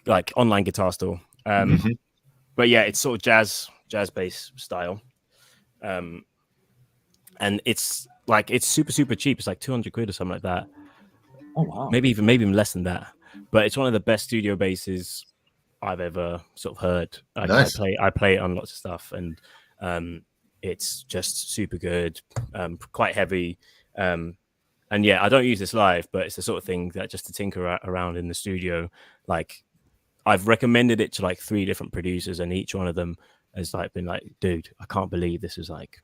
like online guitar store. But yeah, it's sort of jazz bass style. And it's super cheap. It's like 200 quid or something like that. Oh wow. Maybe even less than that. But it's one of the best studio basses I've ever sort of heard. Nice. I play it on lots of stuff, and it's just super good, quite heavy. And yeah, I don't use this live, but it's the sort of thing that just to tinker around in the studio. Like I've recommended it to like 3 different producers, and each one of them has like been like, dude, I can't believe this is like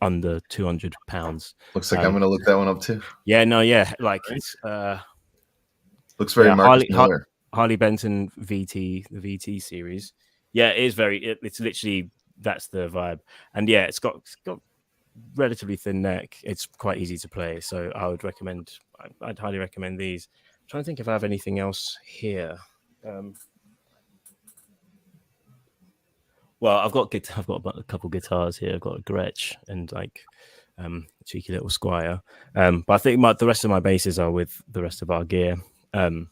under £200. Looks like I'm gonna look that one up too. Yeah, no, yeah, like it's looks very Marcus Miller. Harley Benton VT, the VT series. Yeah, it is it's literally that's the vibe. And yeah, it's got relatively thin neck. It's quite easy to play, so I'd highly recommend these. I'm trying to think if I have anything else here. Well, I've got a couple guitars here. I've got a Gretsch and like cheeky little Squire. But I think the rest of my basses are with the rest of our gear. Well,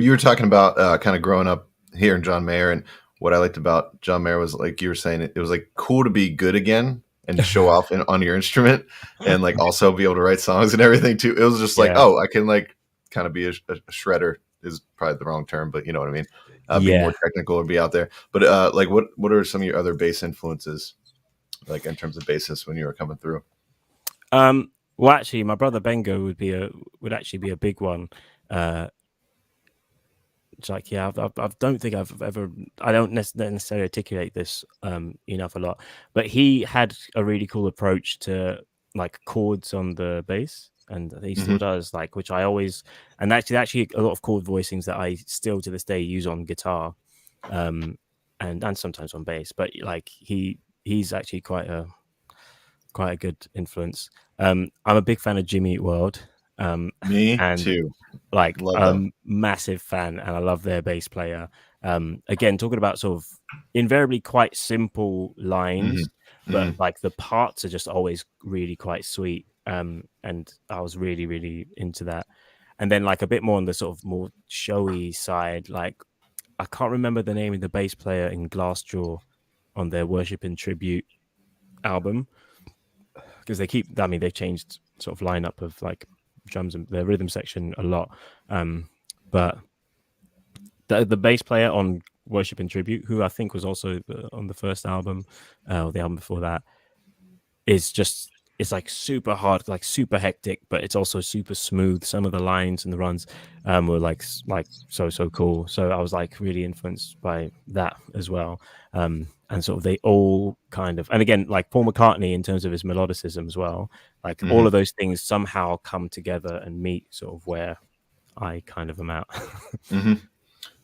you were talking about kind of growing up here in John Mayer, and what I liked about John Mayer was like you were saying, it was like cool to be good again and to show off on your instrument, and like also be able to write songs and everything too. It was just like, oh, I can like kind of be a shredder is probably the wrong term, but you know what I mean. Be more technical or be out there. But like, what are some of your other bass influences, like in terms of bassists when you were coming through? Well, actually, my brother Bengo would actually be a big one. It's like, yeah, I don't think I've ever. I don't necessarily articulate this enough a lot, but he had a really cool approach to like chords on the bass, and he still does, like, which I always, and actually a lot of chord voicings that I still to this day use on guitar, and sometimes on bass. But like he's actually quite a good influence. I'm a big fan of Jimmy Eat World. Me and too. Like massive fan, and I love their bass player. Again, talking about sort of invariably quite simple lines, but like the parts are just always really quite sweet. And I was really, really into that. And then like a bit more on the sort of more showy side, like I can't remember the name of the bass player in Glassjaw on their Worship and Tribute album, because they've changed sort of lineup of like drums and their rhythm section a lot. But the bass player on Worship and Tribute, who I think was also on the first album or the album before that, it's like super hard, like super hectic, but it's also super smooth. Some of the lines and the runs were like so cool. So I was like really influenced by that as well. And sort of they all kind of, and again, like Paul McCartney in terms of his melodicism as well, like all of those things somehow come together and meet sort of where I kind of am at.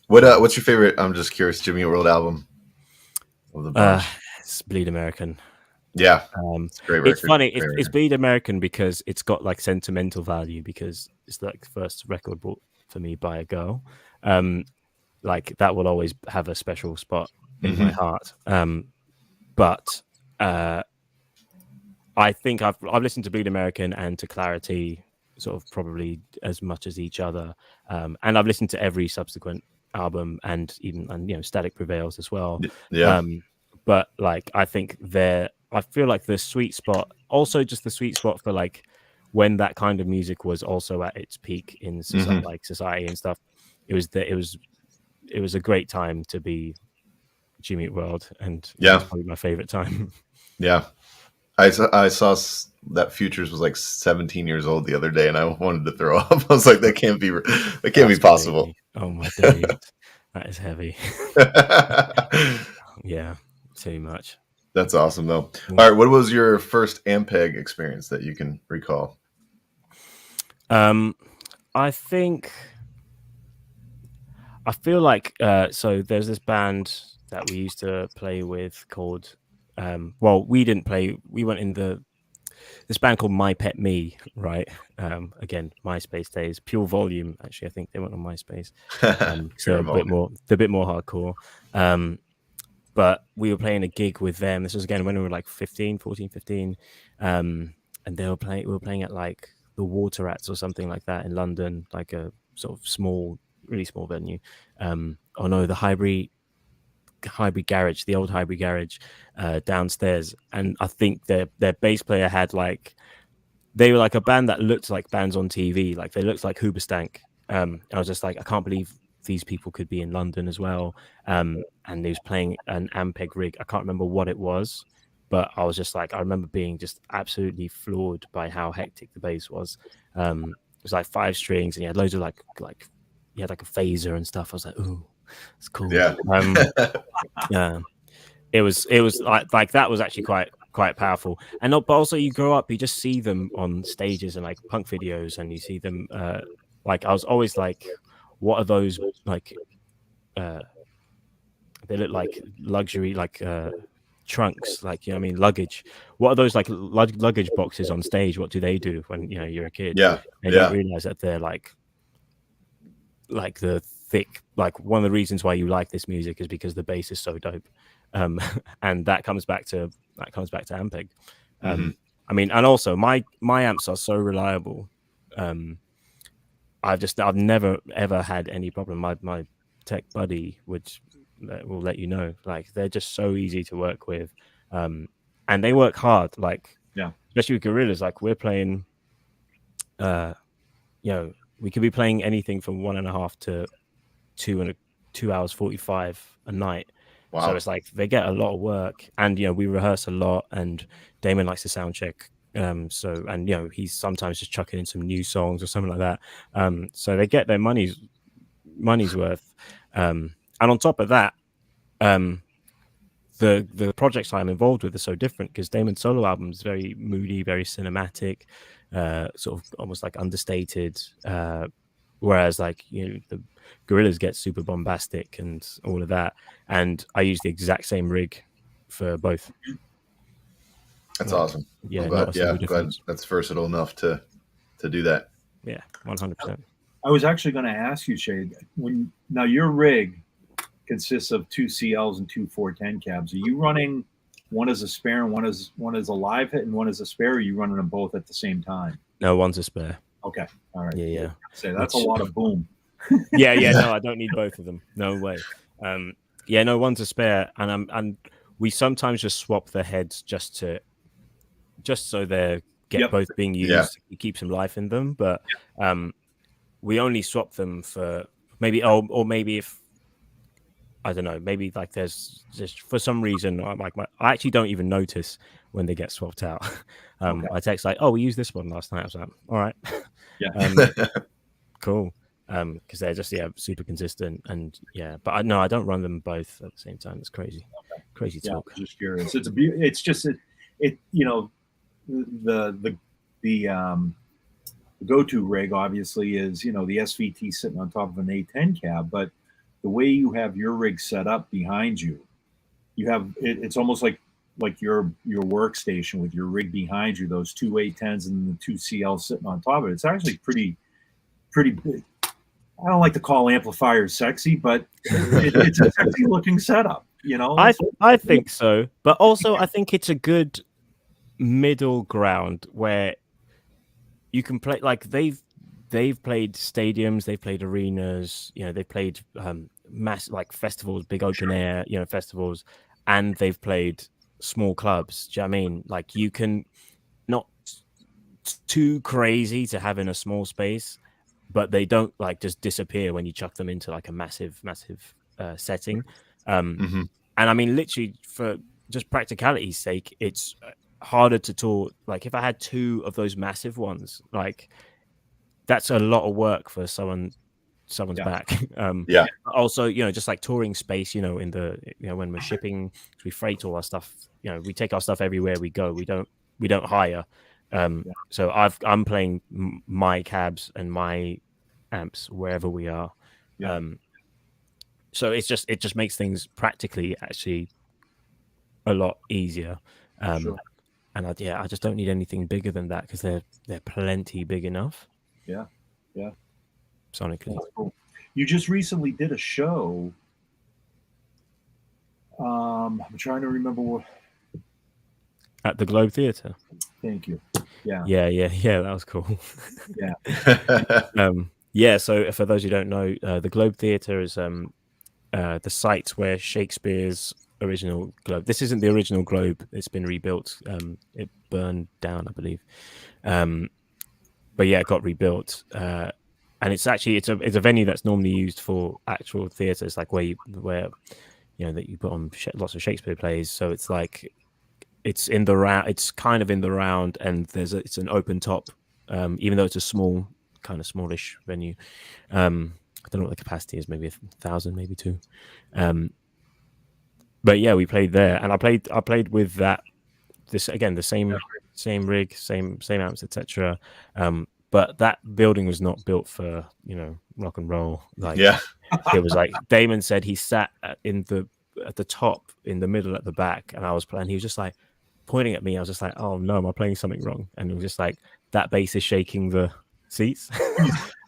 What's your favorite? I'm just curious, Jimmy Eat World album of the bunch? It's Bleed American. Yeah, it's a great record. It's funny. It's Bleed American because it's got like sentimental value, because it's like the first record bought for me by a girl. Like that will always have a special spot in my heart. But I think I've listened to Bleed American and to Clarity sort of probably as much as each other, and I've listened to every subsequent album and Static Prevails as well. Yeah. But like I think I feel like the sweet spot, also just the sweet spot for like when that kind of music was also at its peak in society, like society and stuff. It was a great time to be Jimmy Eat World, and Yeah. it's probably my favorite time. Yeah. I saw that Futures was like 17 years old the other day, and I wanted to throw up. I was like, that can't be possible. Crazy. Oh my days, that is heavy. Yeah, too much. That's awesome, though. All right, what was your first Ampeg experience that you can recall? I feel like so there's this band that we used to play with called well, we didn't play, we went in this band called My Pet Me, right? Again, MySpace days, Pure Volume, actually. I think they went on MySpace. So a bit more hardcore. But we were playing a gig with them. This was again when we were like 14, 15. And we were playing at like the Water Rats or something like that in London, like a sort of really small venue. Oh no, the Highbury Garage, the old Highbury Garage, downstairs. And I think their bass player had like, they were like a band that looked like bands on TV, like they looked like Hoobastank. I was just like, I can't believe these people could be in London as well. And he was playing an Ampeg rig. I can't remember what it was, but I was just like, I remember being just absolutely floored by how hectic the bass was. It was like 5 strings, and he had loads of like he had like a phaser and stuff. I was like, ooh, it's cool. Yeah. Yeah. It was like that was actually quite powerful. And but also you grow up, you just see them on stages and like punk videos, and you see them like, I was always like, what are those like they look like luxury like trunks, like, you know what I mean, luggage. What are those like luggage boxes on stage? What do they do when, you know, you're a kid? Yeah. And you don't realize that they're like the thick, like one of the reasons why you like this music is because the bass is so dope. And that comes back to Ampeg. I mean, and also my amps are so reliable. I've never ever had any problem. My tech buddy will let you know, like they're just so easy to work with, and they work hard. Like, yeah, especially with Gorillaz, like we're playing, you know, we could be playing anything from 1.5 to 2 hours 45 a night. Wow. So it's like they get a lot of work, and you know, we rehearse a lot, and Damon likes to sound check. So, and you know, he's sometimes just chucking in some new songs or something like that. So they get their money's worth. And on top of that, the projects I'm involved with are so different, because Damon's solo album is very moody, very cinematic, sort of almost like understated. Whereas like, you know, the Gorillaz get super bombastic and all of that. And I use the exact same rig for both. That's awesome. Yeah, glad that's versatile enough to do that. Yeah, 100%. I was actually going to ask you, Shay, now your rig consists of 2 CLs and 2 410 cabs. Are you running one as a spare and one as a live hit and one as a spare? Or are you running them both at the same time? No, one's a spare. Okay, all right. Yeah. So that's a lot of boom. Yeah. No, I don't need both of them. No way. Yeah, no, one's a spare, and we sometimes just swap the heads just so they get both being used. Yeah. It keeps some life in them, but we only swap them for maybe or maybe if, I don't know, maybe like there's just for some reason I actually don't even notice when they get swapped out. I text like, oh, we used this one last night. I was like, all right. Yeah. Cool. Because they're just super consistent, and but I don't run them both at the same time. It's crazy. Crazy talk. Just curious. It's just it you know, the go-to rig obviously is, you know, the SVT sitting on top of an A10 cab, but the way you have your rig set up behind you, it's almost like your workstation with your rig behind you, those 2 A10s and the 2 CLs sitting on top of it. It's actually pretty big. I don't like to call amplifiers sexy, but it's a sexy looking setup, you know? I think so, but also I think it's a good middle ground where you can play, like they've played stadiums, they've played arenas, you know, they've played mass like festivals, big open air, you know, festivals, and they've played small clubs. Do you know what I mean? Like, you can not too crazy to have in a small space, but they don't like just disappear when you chuck them into like a massive setting. And And I mean, literally for just practicality's sake, it's harder to tour. Like if I had 2 of those massive ones, like that's a lot of work for someone's back. Yeah. Also, just like touring space, in the when we're shipping, we freight all our stuff. We take our stuff everywhere we go. We don't hire. So I'm playing my cabs and my amps wherever we are. So it just makes things practically actually a lot easier. And I just don't need anything bigger than that because they're plenty big enough. Yeah. Sonically. Cool. You just recently did a show. I'm trying to remember what. At the Globe Theatre. Thank you. Yeah. That was cool. Yeah. So for those who don't know, the Globe Theatre is the site where Shakespeare's original Globe. This isn't the original Globe. It's been rebuilt. It burned down, I believe. But yeah, it got rebuilt. And it's a venue that's normally used for actual theatres, like where that you put on lots of Shakespeare plays. So it's like it's in the round. It's kind of in the round, and it's an open top. Even though it's a small, kind of smallish venue. I don't know what the capacity is. Maybe 1,000, maybe 2. But yeah, we played there, and I played with that. This again, the same rig, same amps, etc. But that building was not built for rock and roll. Like it was like Damon said, he sat at the top, in the middle, at the back, and I was playing. He was just like pointing at me. I was just like, oh no, am I playing something wrong? And it was just like that bass is shaking the seats.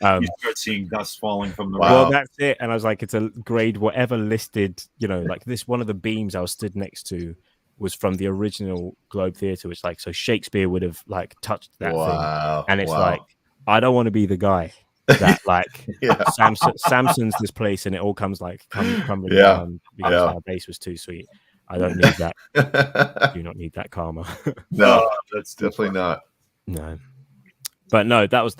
You start seeing dust falling from the Wow. Well, that's it. And I was like, it's a grade whatever listed, like this. One of the beams I was stood next to was from the original Globe Theatre, which so Shakespeare would have touched that thing. And it's like, I don't want to be the guy that Samson's this place and it all comes crumbling down because our bass was too sweet. I don't need that. Do not need that karma. No, that's definitely not. No. But no, that was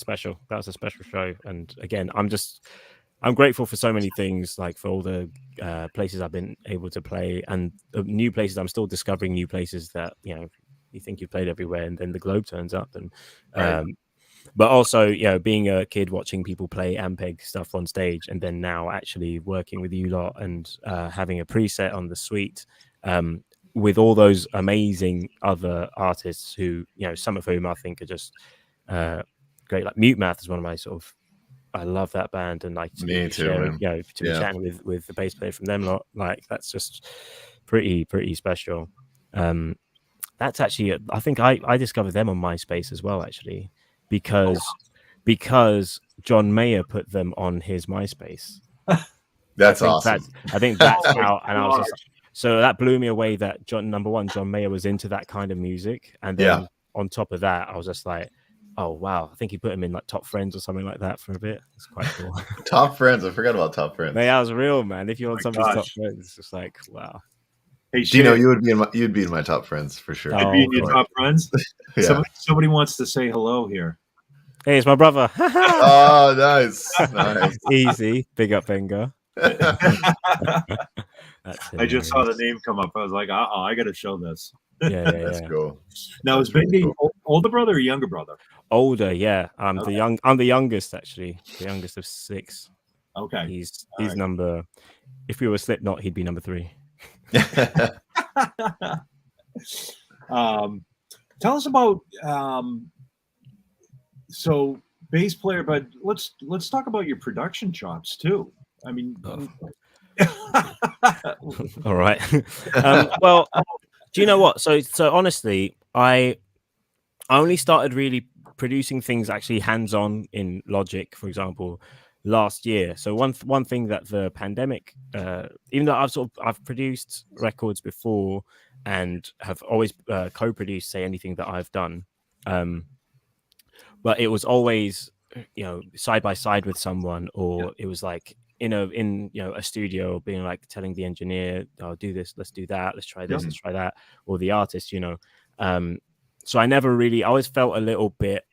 special. That was a special show. And again, I'm grateful for so many things, like for all the places I've been able to play and new places. I'm still discovering new places that, you think you've played everywhere and then the Globe turns up. And but also, being a kid watching people play Ampeg stuff on stage and then now actually working with you lot and having a preset on the suite with all those amazing other artists who, some of whom I think are just great. Like Mute Math is one of my I love that band, and Me too, to be chatting with the bass player from them lot, that's just pretty special. That's actually, I think I discovered them on MySpace as well, actually, because John Mayer put them on his MySpace. That's awesome. I think that's how, and I was just, so that blew me away that John Mayer was into that kind of music, and then on top of that, I was just like, oh wow, I think he put him in Top Friends or something like that for a bit. It's quite cool. Top Friends, I forgot about Top Friends. That was real, man. If you're on somebody's Top Friends, it's just like, wow. Hey, Dino, you'd be in my Top Friends for sure. I'd be in your Top Friends. Somebody wants to say hello here. Hey, it's my brother. Oh, nice. Easy. Big up, Benga. I just saw the name come up. I was like, I got to show this. Yeah. That's cool. Now, is Benga older brother or younger brother? Older, yeah. I'm the youngest, actually. The youngest of 6. Okay. He's number. If we were Slipknot, he'd be number 3. Tell us about so bass player, but let's talk about your production chops too. I mean, all right. Well, do you know what? So honestly, I only started really producing things actually hands-on in Logic, for example, last year. So one thing that the pandemic, even though I've produced records before and have always co-produced, say, anything that I've done, but it was always side by side with someone, or it was like in a studio, being like telling the engineer, "Oh, do this, let's do that, let's try this, let's try that," or the artist, So I never really, I always felt a little bit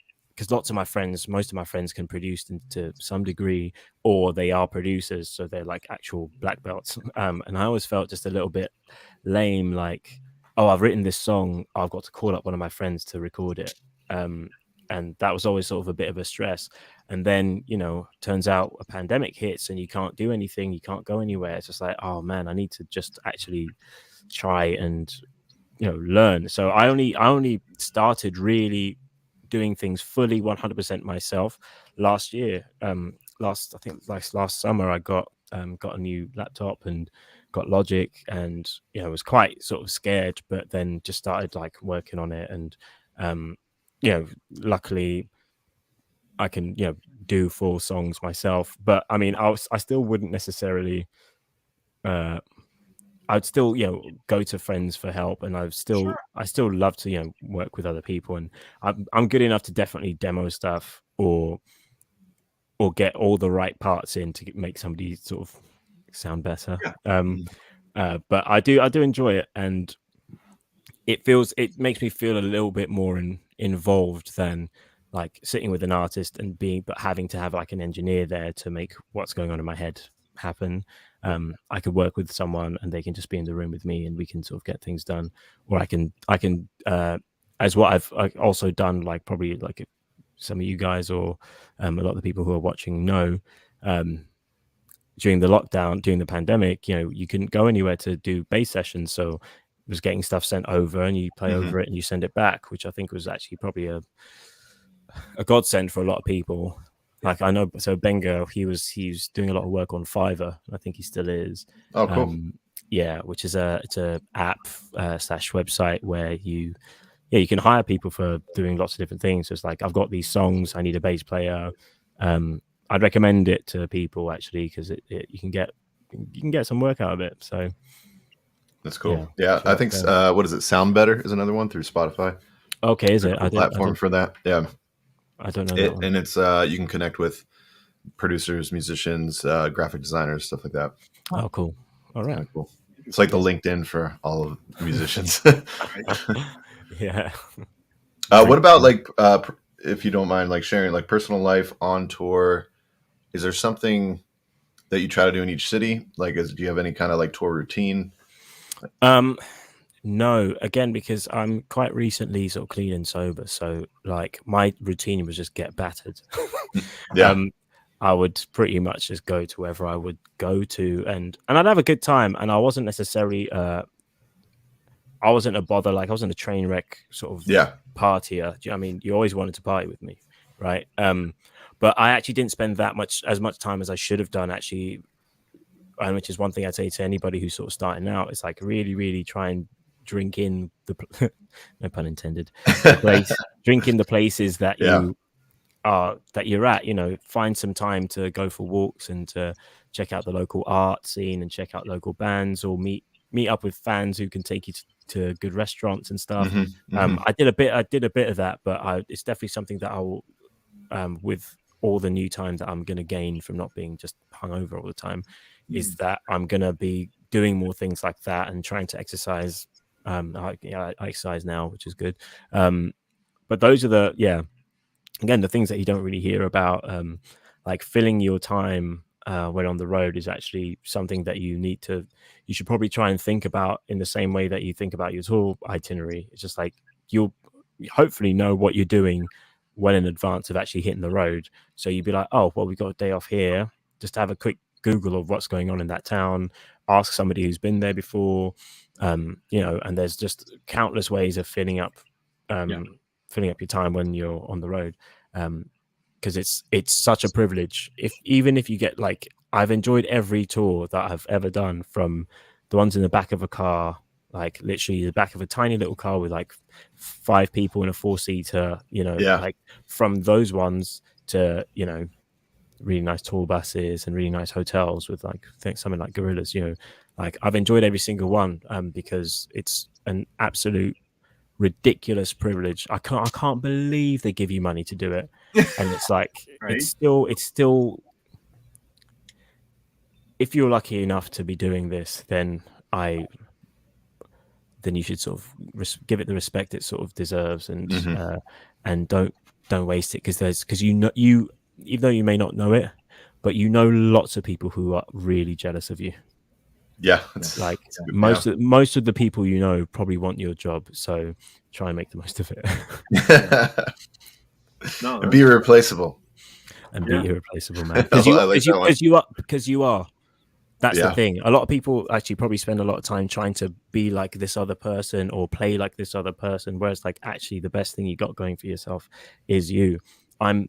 because most of my friends can produce to some degree, or they are producers, so they're like actual black belts. And I always felt just a little bit lame, like, oh, I've written this song, I've got to call up one of my friends to record it. And that was always sort of a bit of a stress. And then, turns out a pandemic hits and you can't do anything, you can't go anywhere. It's just like, oh man, I need to just actually try and learn. So I only started really doing things fully 100% myself last year. Last summer I got a new laptop and got Logic, and was quite sort of scared, but then just started like working on it, and luckily I can do full songs myself. But I mean, I still wouldn't necessarily I'd still go to friends for help, and I still love to work with other people, and I'm good enough to definitely demo stuff or get all the right parts in to make somebody sort of sound better. But I do enjoy it, and it makes me feel a little bit more involved than like sitting with an artist but having to have like an engineer there to make what's going on in my head happen. I could work with someone and they can just be in the room with me and we can sort of get things done. Or I can as what I've also done, like probably like some of you guys or a lot of the people who are watching know, during the lockdown, during the pandemic, you couldn't go anywhere to do bass sessions, so it was getting stuff sent over and you play over it and you send it back, which I think was actually probably a godsend for a lot of people. Like I know, so Benga, he's doing a lot of work on Fiverr. I think he still is. Oh, cool. Which is it's a app / website where you can hire people for doing lots of different things. So it's like, I've got these songs, I need a bass player. I'd recommend it to people actually, because you can get some work out of it. So that's cool. Yeah, I think what is it? Sound Better is another one through Spotify. Okay, is it? Platform for that. Yeah. I don't know that one. And it's you can connect with producers, musicians, graphic designers, stuff like that. Oh, cool. All right. Cool. It's like the LinkedIn for all of musicians. Yeah. What about like, if you don't mind, like sharing like personal life on tour? Is there something that you try to do in each city? Like, do you have any kind of like tour routine? No, again, because I'm quite recently sort of clean and sober. So like my routine was just get battered. Yeah. I would pretty much just go to wherever I would go to, and I'd have a good time. And I wasn't necessarily, I wasn't a bother. Like I wasn't a train wreck sort of partier. Do you know what I mean? You always wanted to party with me, right? But I actually didn't spend as much time as I should have done, actually. And which is one thing I'd say to anybody who's sort of starting out. It's like really, really try and drink in the no pun intended, drink in the places that you're at. Find some time to go for walks and to check out the local art scene and check out local bands, or meet up with fans who can take you to good restaurants and stuff. I did a bit of that, but it's definitely something that I will, with all the new time that I'm going to gain from not being just hungover all the time, is that I'm going to be doing more things like that and trying to exercise. I exercise now, which is good. But those are the things that you don't really hear about. Like filling your time when on the road is actually something that you should probably try and think about in the same way that you think about your tour itinerary. It's just like you'll hopefully know what you're doing well in advance of actually hitting the road. So you'd be like, oh, well, we got a day off here. Just have a quick Google of what's going on in that town. Ask somebody who's been there before. And there's just countless ways of filling up your time when you're on the road. Because it's such a privilege. Even if you get like, I've enjoyed every tour that I've ever done, from the ones in the back of a car, like literally the back of a tiny little car with like 5 people in a 4-seater, like from those ones to, really nice tour buses and really nice hotels with like something like Gorillaz, like I've enjoyed every single one, because it's an absolute ridiculous privilege. I can't believe they give you money to do it. And it's like, right? it's still, if you're lucky enough to be doing this, then you should sort of give it the respect it sort of deserves, and don't don't waste it, because you know, you, even though you may not know it, but you know lots of people who are really jealous of you. Yeah, Like most of the people you know probably want your job, so try and make the most of it. And be irreplaceable. And be irreplaceable, man. Because you are. That's the thing. A lot of people actually probably spend a lot of time trying to be like this other person or play like this other person, whereas like actually the best thing you got going for yourself is you. That's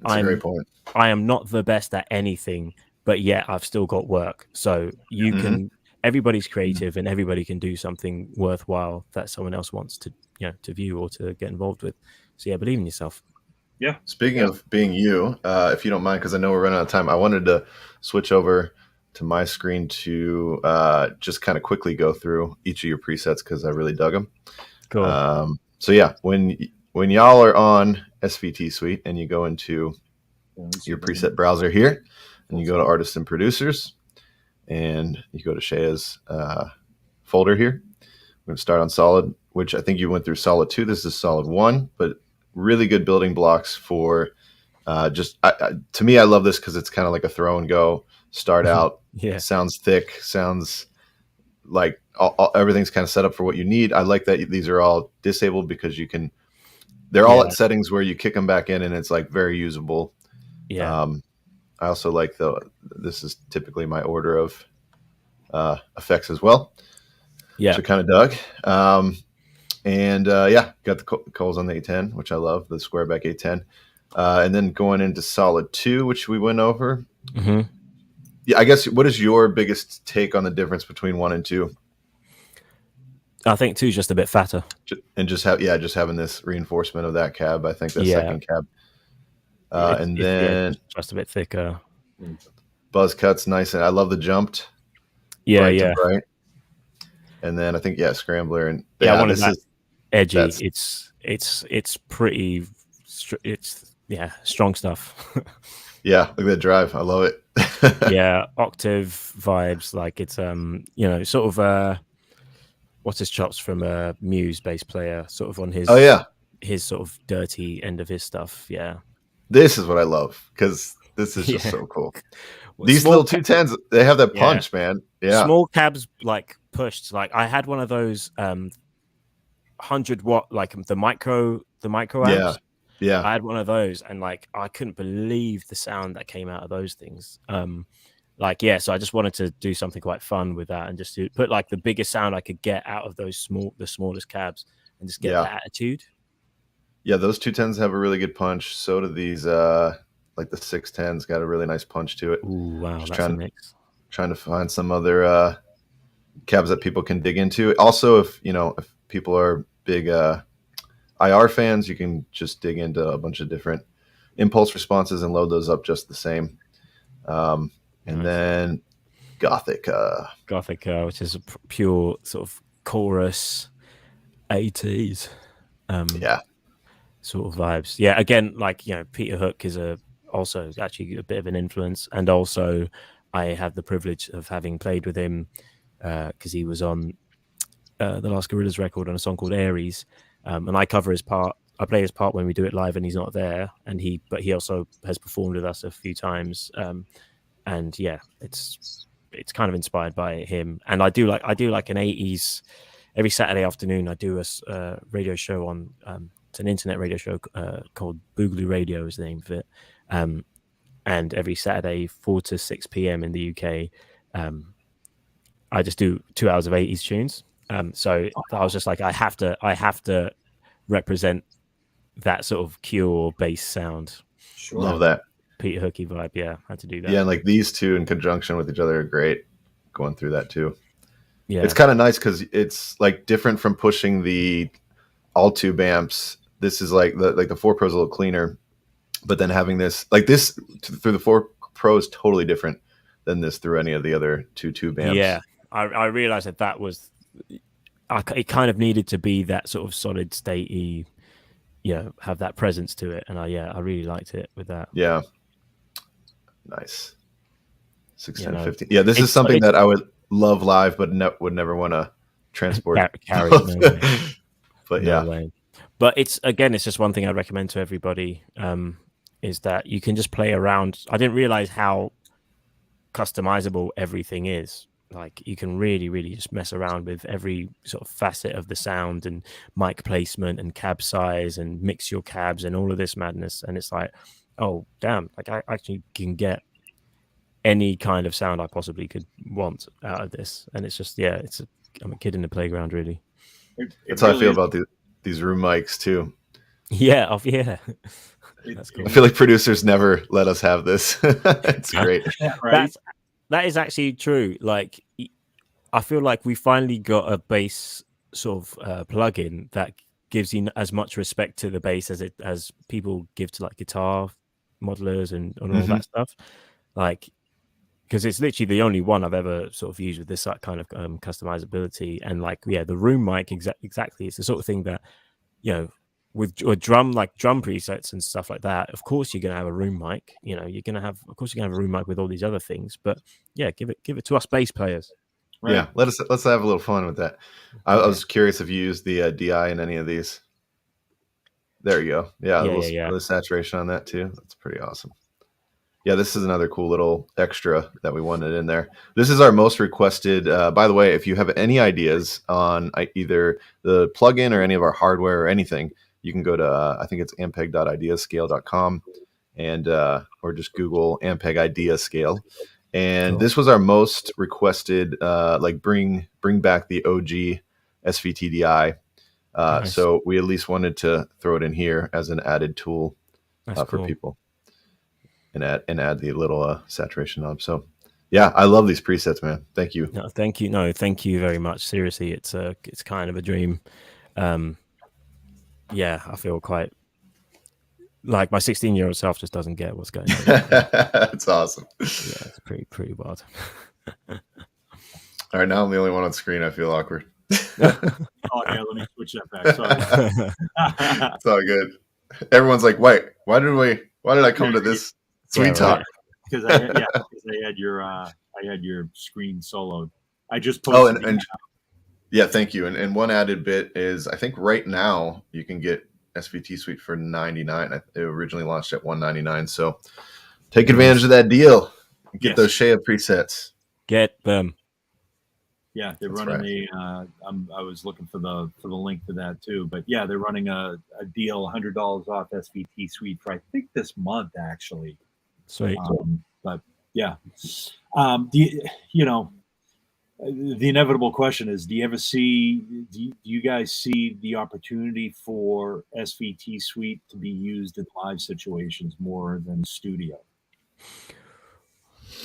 a great point. I am not the best at anything, but yet I've still got work. So you can. Everybody's creative, and everybody can do something worthwhile that someone else wants to, to view or to get involved with. So yeah, believe in yourself. Yeah. Speaking of being you, if you don't mind, because I know we're running out of time, I wanted to switch over to my screen to just kind of quickly go through each of your presets because I really dug them. Cool. So yeah, when y'all are on SVT Suite and you go into your preset browser here, and you go to Artists and Producers, and you go to Seye's folder here. We're going to start on Solid, which I think you went through Solid 2. This is Solid 1, but really good building blocks for to me, I love this because it's kind of like a throw and go. Start out, sounds thick, sounds like everything's kind of set up for what you need. I like that these are all disabled because they're all at settings where you kick them back in and it's like very usable. Yeah. I also like this is typically my order of effects as well. Yeah. So kind of dug. Got the Coles on the A10, which I love, the Squareback A10. And then going into Solid 2, which we went over. Mm-hmm. Yeah, I guess, what is your biggest take on the difference between 1 and 2? I think 2 is just a bit fatter. And just having this reinforcement of that cab. I think the second cab. And then just a bit thicker. Buzz cuts nice, and I love the jumped. Yeah, right. And then I think Scrambler and I wanted that edgy. It's pretty. It's strong stuff. Yeah, look at that drive. I love it. Yeah, octave vibes. Like it's sort of what's his chops from a Muse bass player, sort of on his his sort of dirty end of his stuff. Yeah. This is what I love because this is just so cool. These little 210s, they have that punch, man. Yeah. Small cabs like pushed. Like I had one of those 100-watt, like the micro amps. Yeah. I had one of those and like I couldn't believe the sound that came out of those things. So I just wanted to do something quite fun with that and just to put like the biggest sound I could get out of the smallest cabs and just get that attitude. Yeah, those 210s have a really good punch. So do these, like the 610s got a really nice punch to it. Ooh, wow, just that's a mix. Trying to find some other cabs that people can dig into. Also, if people are big IR fans, you can just dig into a bunch of different impulse responses and load those up just the same. And then Gothica, which is a pure sort of chorus 80s. Sort of vibes. Yeah, again, like Peter Hook is also actually a bit of an influence, and also I have the privilege of having played with him because he was on the last Gorillaz record on a song called Aries, and I cover his part. I play his part when we do it live, and he's not there. But he also has performed with us a few times, and it's kind of inspired by him. And I do like an 80s. Every Saturday afternoon, I do a radio show on. It's an internet radio show called Boogaloo Radio is the name of it. And every Saturday, 4 to 6 p.m. in the UK, I just do 2 hours of 80s tunes. So I was just like, I have to represent that sort of Cure bass sound. Sure. Love that. Peter Hooky vibe. Yeah, I had to do that. Yeah, and like these two in conjunction with each other are great. Going through that too. Yeah, it's kind of nice because it's like different from pushing the all tube amps. This is like the 4 Pro is a little cleaner, but then having this through the 4 Pro is totally different than this through any of the other 2 tube amps. Yeah, I realized that was it kind of needed to be that sort of solid statey, have that presence to it, and I really liked it with that. Yeah, nice. 610-50. Yeah, this is something that I would love live, but would never want to transport. Carry. But no way. But it's just one thing I recommend to everybody, is that you can just play around. I didn't realize how customizable everything is. Like you can really just mess around with every sort of facet of the sound and mic placement and cab size and mix your cabs and all of this madness. And it's like, oh damn, like I actually can get any kind of sound I possibly could want out of this. And it's just, yeah, I'm a kid in the playground, really. That's how I feel about these room mics too. Yeah, that's cool. I feel like producers never let us have this. It's great. Right? That is actually true. Like, I feel like we finally got a bass sort of plugin that gives you as much respect to the bass as people give to like guitar modelers and all that stuff. Like, because it's literally the only one I've ever sort of used with this kind of customizability. And like, yeah, the room mic exactly. It's the sort of thing that, you know, with drum presets and stuff like that, of course you're gonna have a room mic. You know, you're gonna have a room mic with all these other things. But yeah, give it to us bass players. Right. Yeah, let's have a little fun with that. I was curious if you used the DI in any of these. There you go. Yeah, a little saturation on that too. That's pretty awesome. Yeah, this is another cool little extra that we wanted in there. This is our most requested. By the way, if you have any ideas on either the plugin or any of our hardware or anything, you can go to, I think it's ampeg.ideascale.com and or just Google Ampeg Idea Scale. And this was our most requested, like bring back the OG SVT DI. Nice. So we at least wanted to throw it in here as an added tool for people. And add the little saturation knob. So yeah, I love these presets, man. Thank you. No, thank you. No, thank you very much. Seriously, it's kind of a dream. Yeah, I feel quite like my 16-year-old self just doesn't get what's going on. That's awesome. Yeah, it's pretty wild. All right, now I'm the only one on screen. I feel awkward. Oh yeah, let me switch that back. Sorry. It's all good. Everyone's like, wait, why did I come to this sweet talk? Because I had your screen soloed. I just posted. And yeah, thank you. And one added bit is, I think right now you can get SVT Suite for $99. It originally launched at $199. So take advantage of that deal. Get those Seye presets. Get them. Yeah, they're running I was looking for the link to that too, but yeah, they're running a deal, $100 off SVT Suite for I think this month actually. Sweet. But yeah, the inevitable question is: do you guys see the opportunity for SVT Suite to be used in live situations more than studio?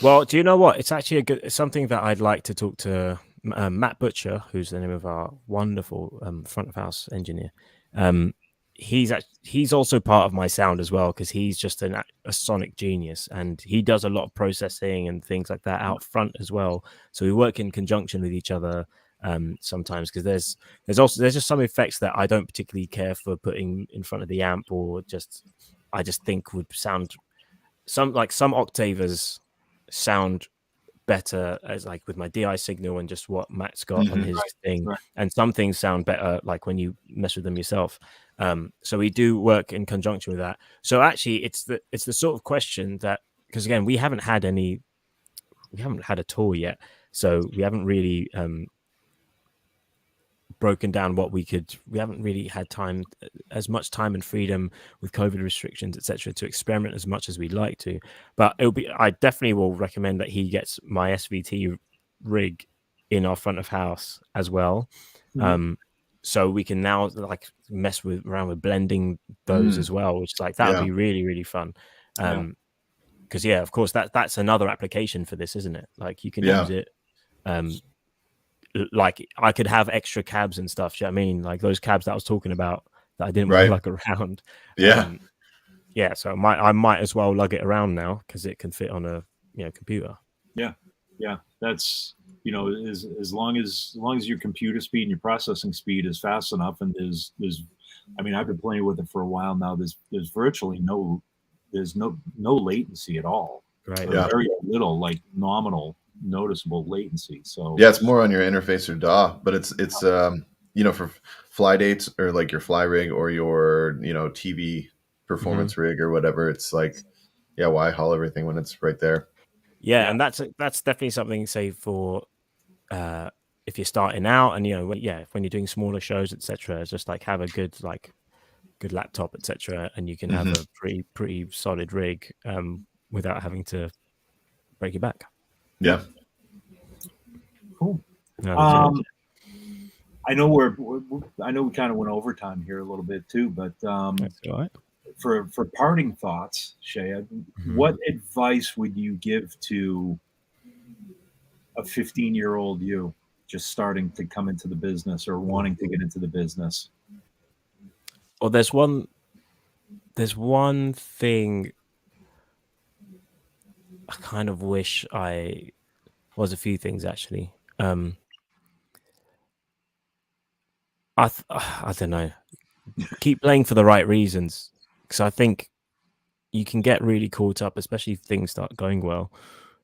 Well, do you know what? It's actually something that I'd like to talk to Matt Butcher, who's the name of our wonderful front of house engineer. He's also part of my sound as well, because he's just a sonic genius, and he does a lot of processing and things like that out front as well. So we work in conjunction with each other sometimes, because there's just some effects that I don't particularly care for putting in front of the amp, or I just think would sound some octavers sound better as like with my DI signal and just what Matt's got on his thing. Right. And some things sound better like when you mess with them yourself. So we do work in conjunction with that. So actually it's the sort of question that, because again, we haven't had a tour yet. So we haven't really broken down what we haven't really had as much time and freedom with COVID restrictions, etc., to experiment as much as we'd like to. But I definitely will recommend that he gets my SVT rig in our front of house as well. So we can now like mess around with blending those as well, which that would be really, really fun. Because of course that's another application for this, isn't it? Like you can use it. Like I could have extra cabs and stuff. Do you know what I mean? Like those cabs that I was talking about that I didn't want to lug around. So I might as well lug it around now, because it can fit on a computer. Yeah. That's as long as your computer speed and your processing speed is fast enough, and there's I've been playing with it for a while now. There's virtually no latency at all. Right. Very little, like noticeable latency. So yeah, it's more on your interface or DAW, but for fly dates or like your fly rig or your, TV performance rig or whatever, it's like, yeah, why haul everything when it's right there? Yeah, and that's definitely something, say, for if you're starting out, and when you're doing smaller shows, etc. It's just like have a good laptop, etc., and you can have a pretty solid rig without having to break your back. Yeah. Cool. No, I know we kind of went overtime here a little bit too, but that's all right. For parting thoughts, Seye, what advice would you give to a 15-year-old you just starting to come into the business or wanting to get into the business? Well, there's one thing I kind of wish I was. A few things actually. I don't know. Keep playing for the right reasons, because I think you can get really caught up, especially if things start going well.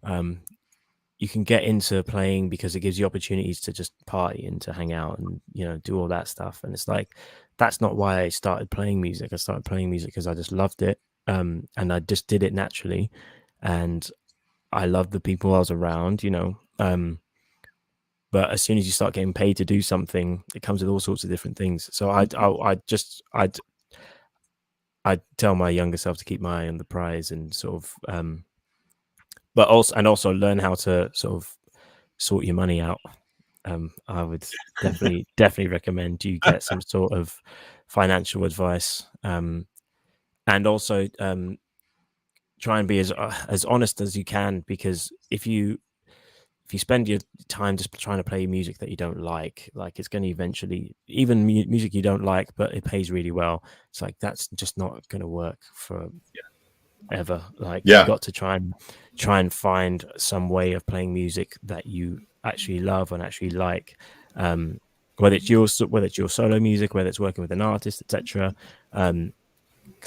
You can get into playing because it gives you opportunities to just party and to hang out and do all that stuff. And it's like, that's not why I started playing music. I started playing music because I just loved it, and I just did it naturally, and I loved the people I was around. But as soon as you start getting paid to do something, it comes with all sorts of different things. So I'd tell my younger self to keep my eye on the prize and sort of, but also learn how to sort of sort your money out. I would definitely recommend you get some sort of financial advice, and also try and be as honest as you can, because if you spend your time just trying to play music that you don't like it's going to eventually, even music you don't like but it pays really well, it's like that's just not going to work for ever. You've got to try and find some way of playing music that you actually love and actually like, whether it's your solo music, whether it's working with an artist, etc. Because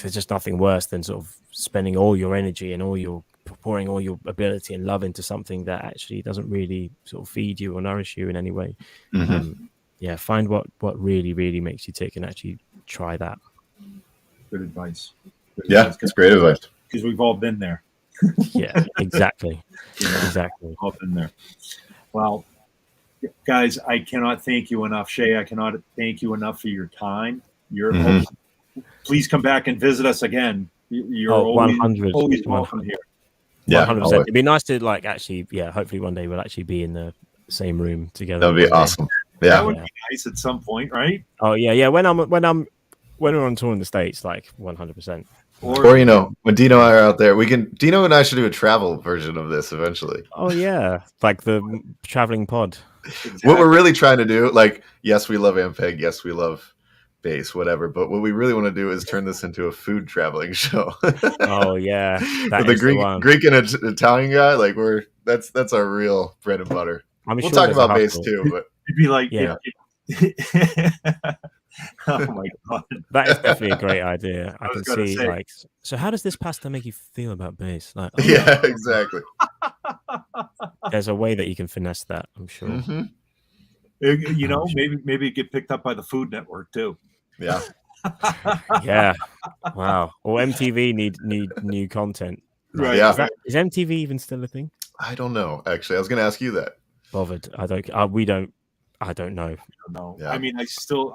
there's just nothing worse than sort of spending all your energy and pouring all your ability and love into something that actually doesn't really sort of feed you or nourish you in any way. Find what really, really makes you tick and actually try that. Good advice. It's great advice. Because we've all been there. Yeah, exactly. Exactly. All been there. Well, guys, I cannot thank you enough, Seye. I cannot thank you enough for your time. Please come back and visit us again. You're always welcome here. Yeah, 100%. It'd be nice to hopefully one day we'll actually be in the same room together. That'd be awesome. Yeah, that would be nice at some point, right? Oh yeah. When we're on tour in the States, 100%. Or when Dino and I are out there, Dino and I should do a travel version of this eventually. Oh yeah, like the traveling pod. Exactly. What we're really trying to do, yes, we love Ampeg, yes, we love bass, whatever, but what we really want to do is turn this into a food traveling show. Oh yeah, with the Greek and Italian guy, that's our real bread and butter. We'll talk about bass too, but it'd be like, oh my god, that is definitely a great idea. I can see so how does this pasta make you feel about bass? Exactly. There's a way that you can finesse that, I'm sure. Maybe get picked up by the Food Network too. Yeah. Yeah. Wow. Or MTV need new content. Right. Yeah. Is MTV even still a thing? I don't know. Actually, I was going to ask you that. Bothered. I don't know. No. Yeah. I mean,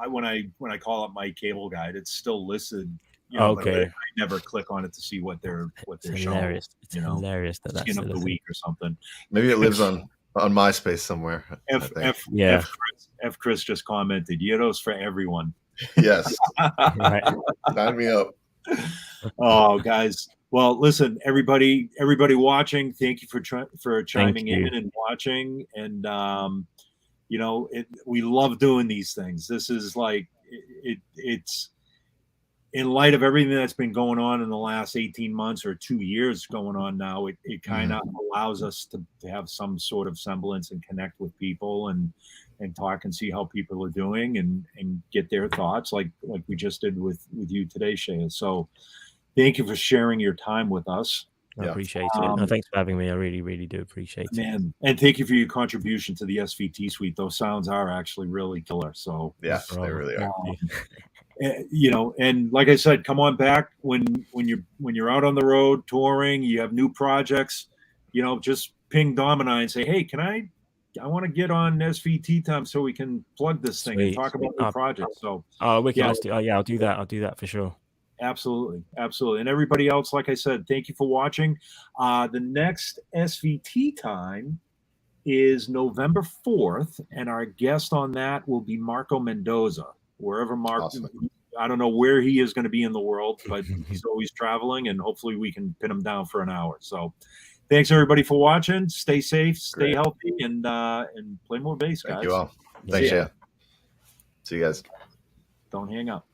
when I call up my cable guide, it's still listed. Okay. I never click on it to see what they're showing. Hilarious. It's hilarious that's skin of the week or something. Maybe it lives on MySpace somewhere. Chris just commented, "Yotos for everyone." Yes. Right. Sign me up. Oh, guys. Well, listen, everybody watching, thank you for chiming in and watching. And we love doing these things. This is it's in light of everything that's been going on in the last 18 months or 2 years going on now, it kind of allows us to have some sort of semblance and connect with people and talk and see how people are doing and get their thoughts like we just did with you today, Seye. So thank you for sharing your time with us. I Yeah. appreciate it. No, thanks for having me. I really, really do appreciate it. Man, and thank you for your contribution to the SVT suite. Those sounds are actually really killer. So Yeah, they really are. you know, and like I said, come on back when you're out on the road touring, you have new projects, you know, just ping Dom and I and say, hey, I want to get on SVT time so we can plug this thing and talk about new projects. So wicked. yeah, I'll do that. I'll do that for sure. Absolutely. And everybody else, like I said, thank you for watching. The next SVT time is November 4th, and our guest on that will be Marco Mendoza. Wherever Mark, Awesome. I don't know where he is going to be in the world, but he's always traveling, and hopefully we can pin him down for an hour. So thanks everybody for watching. Stay safe, stay healthy, and play more bass, guys. Thank you all. Thanks, yeah. See you guys. Don't hang up.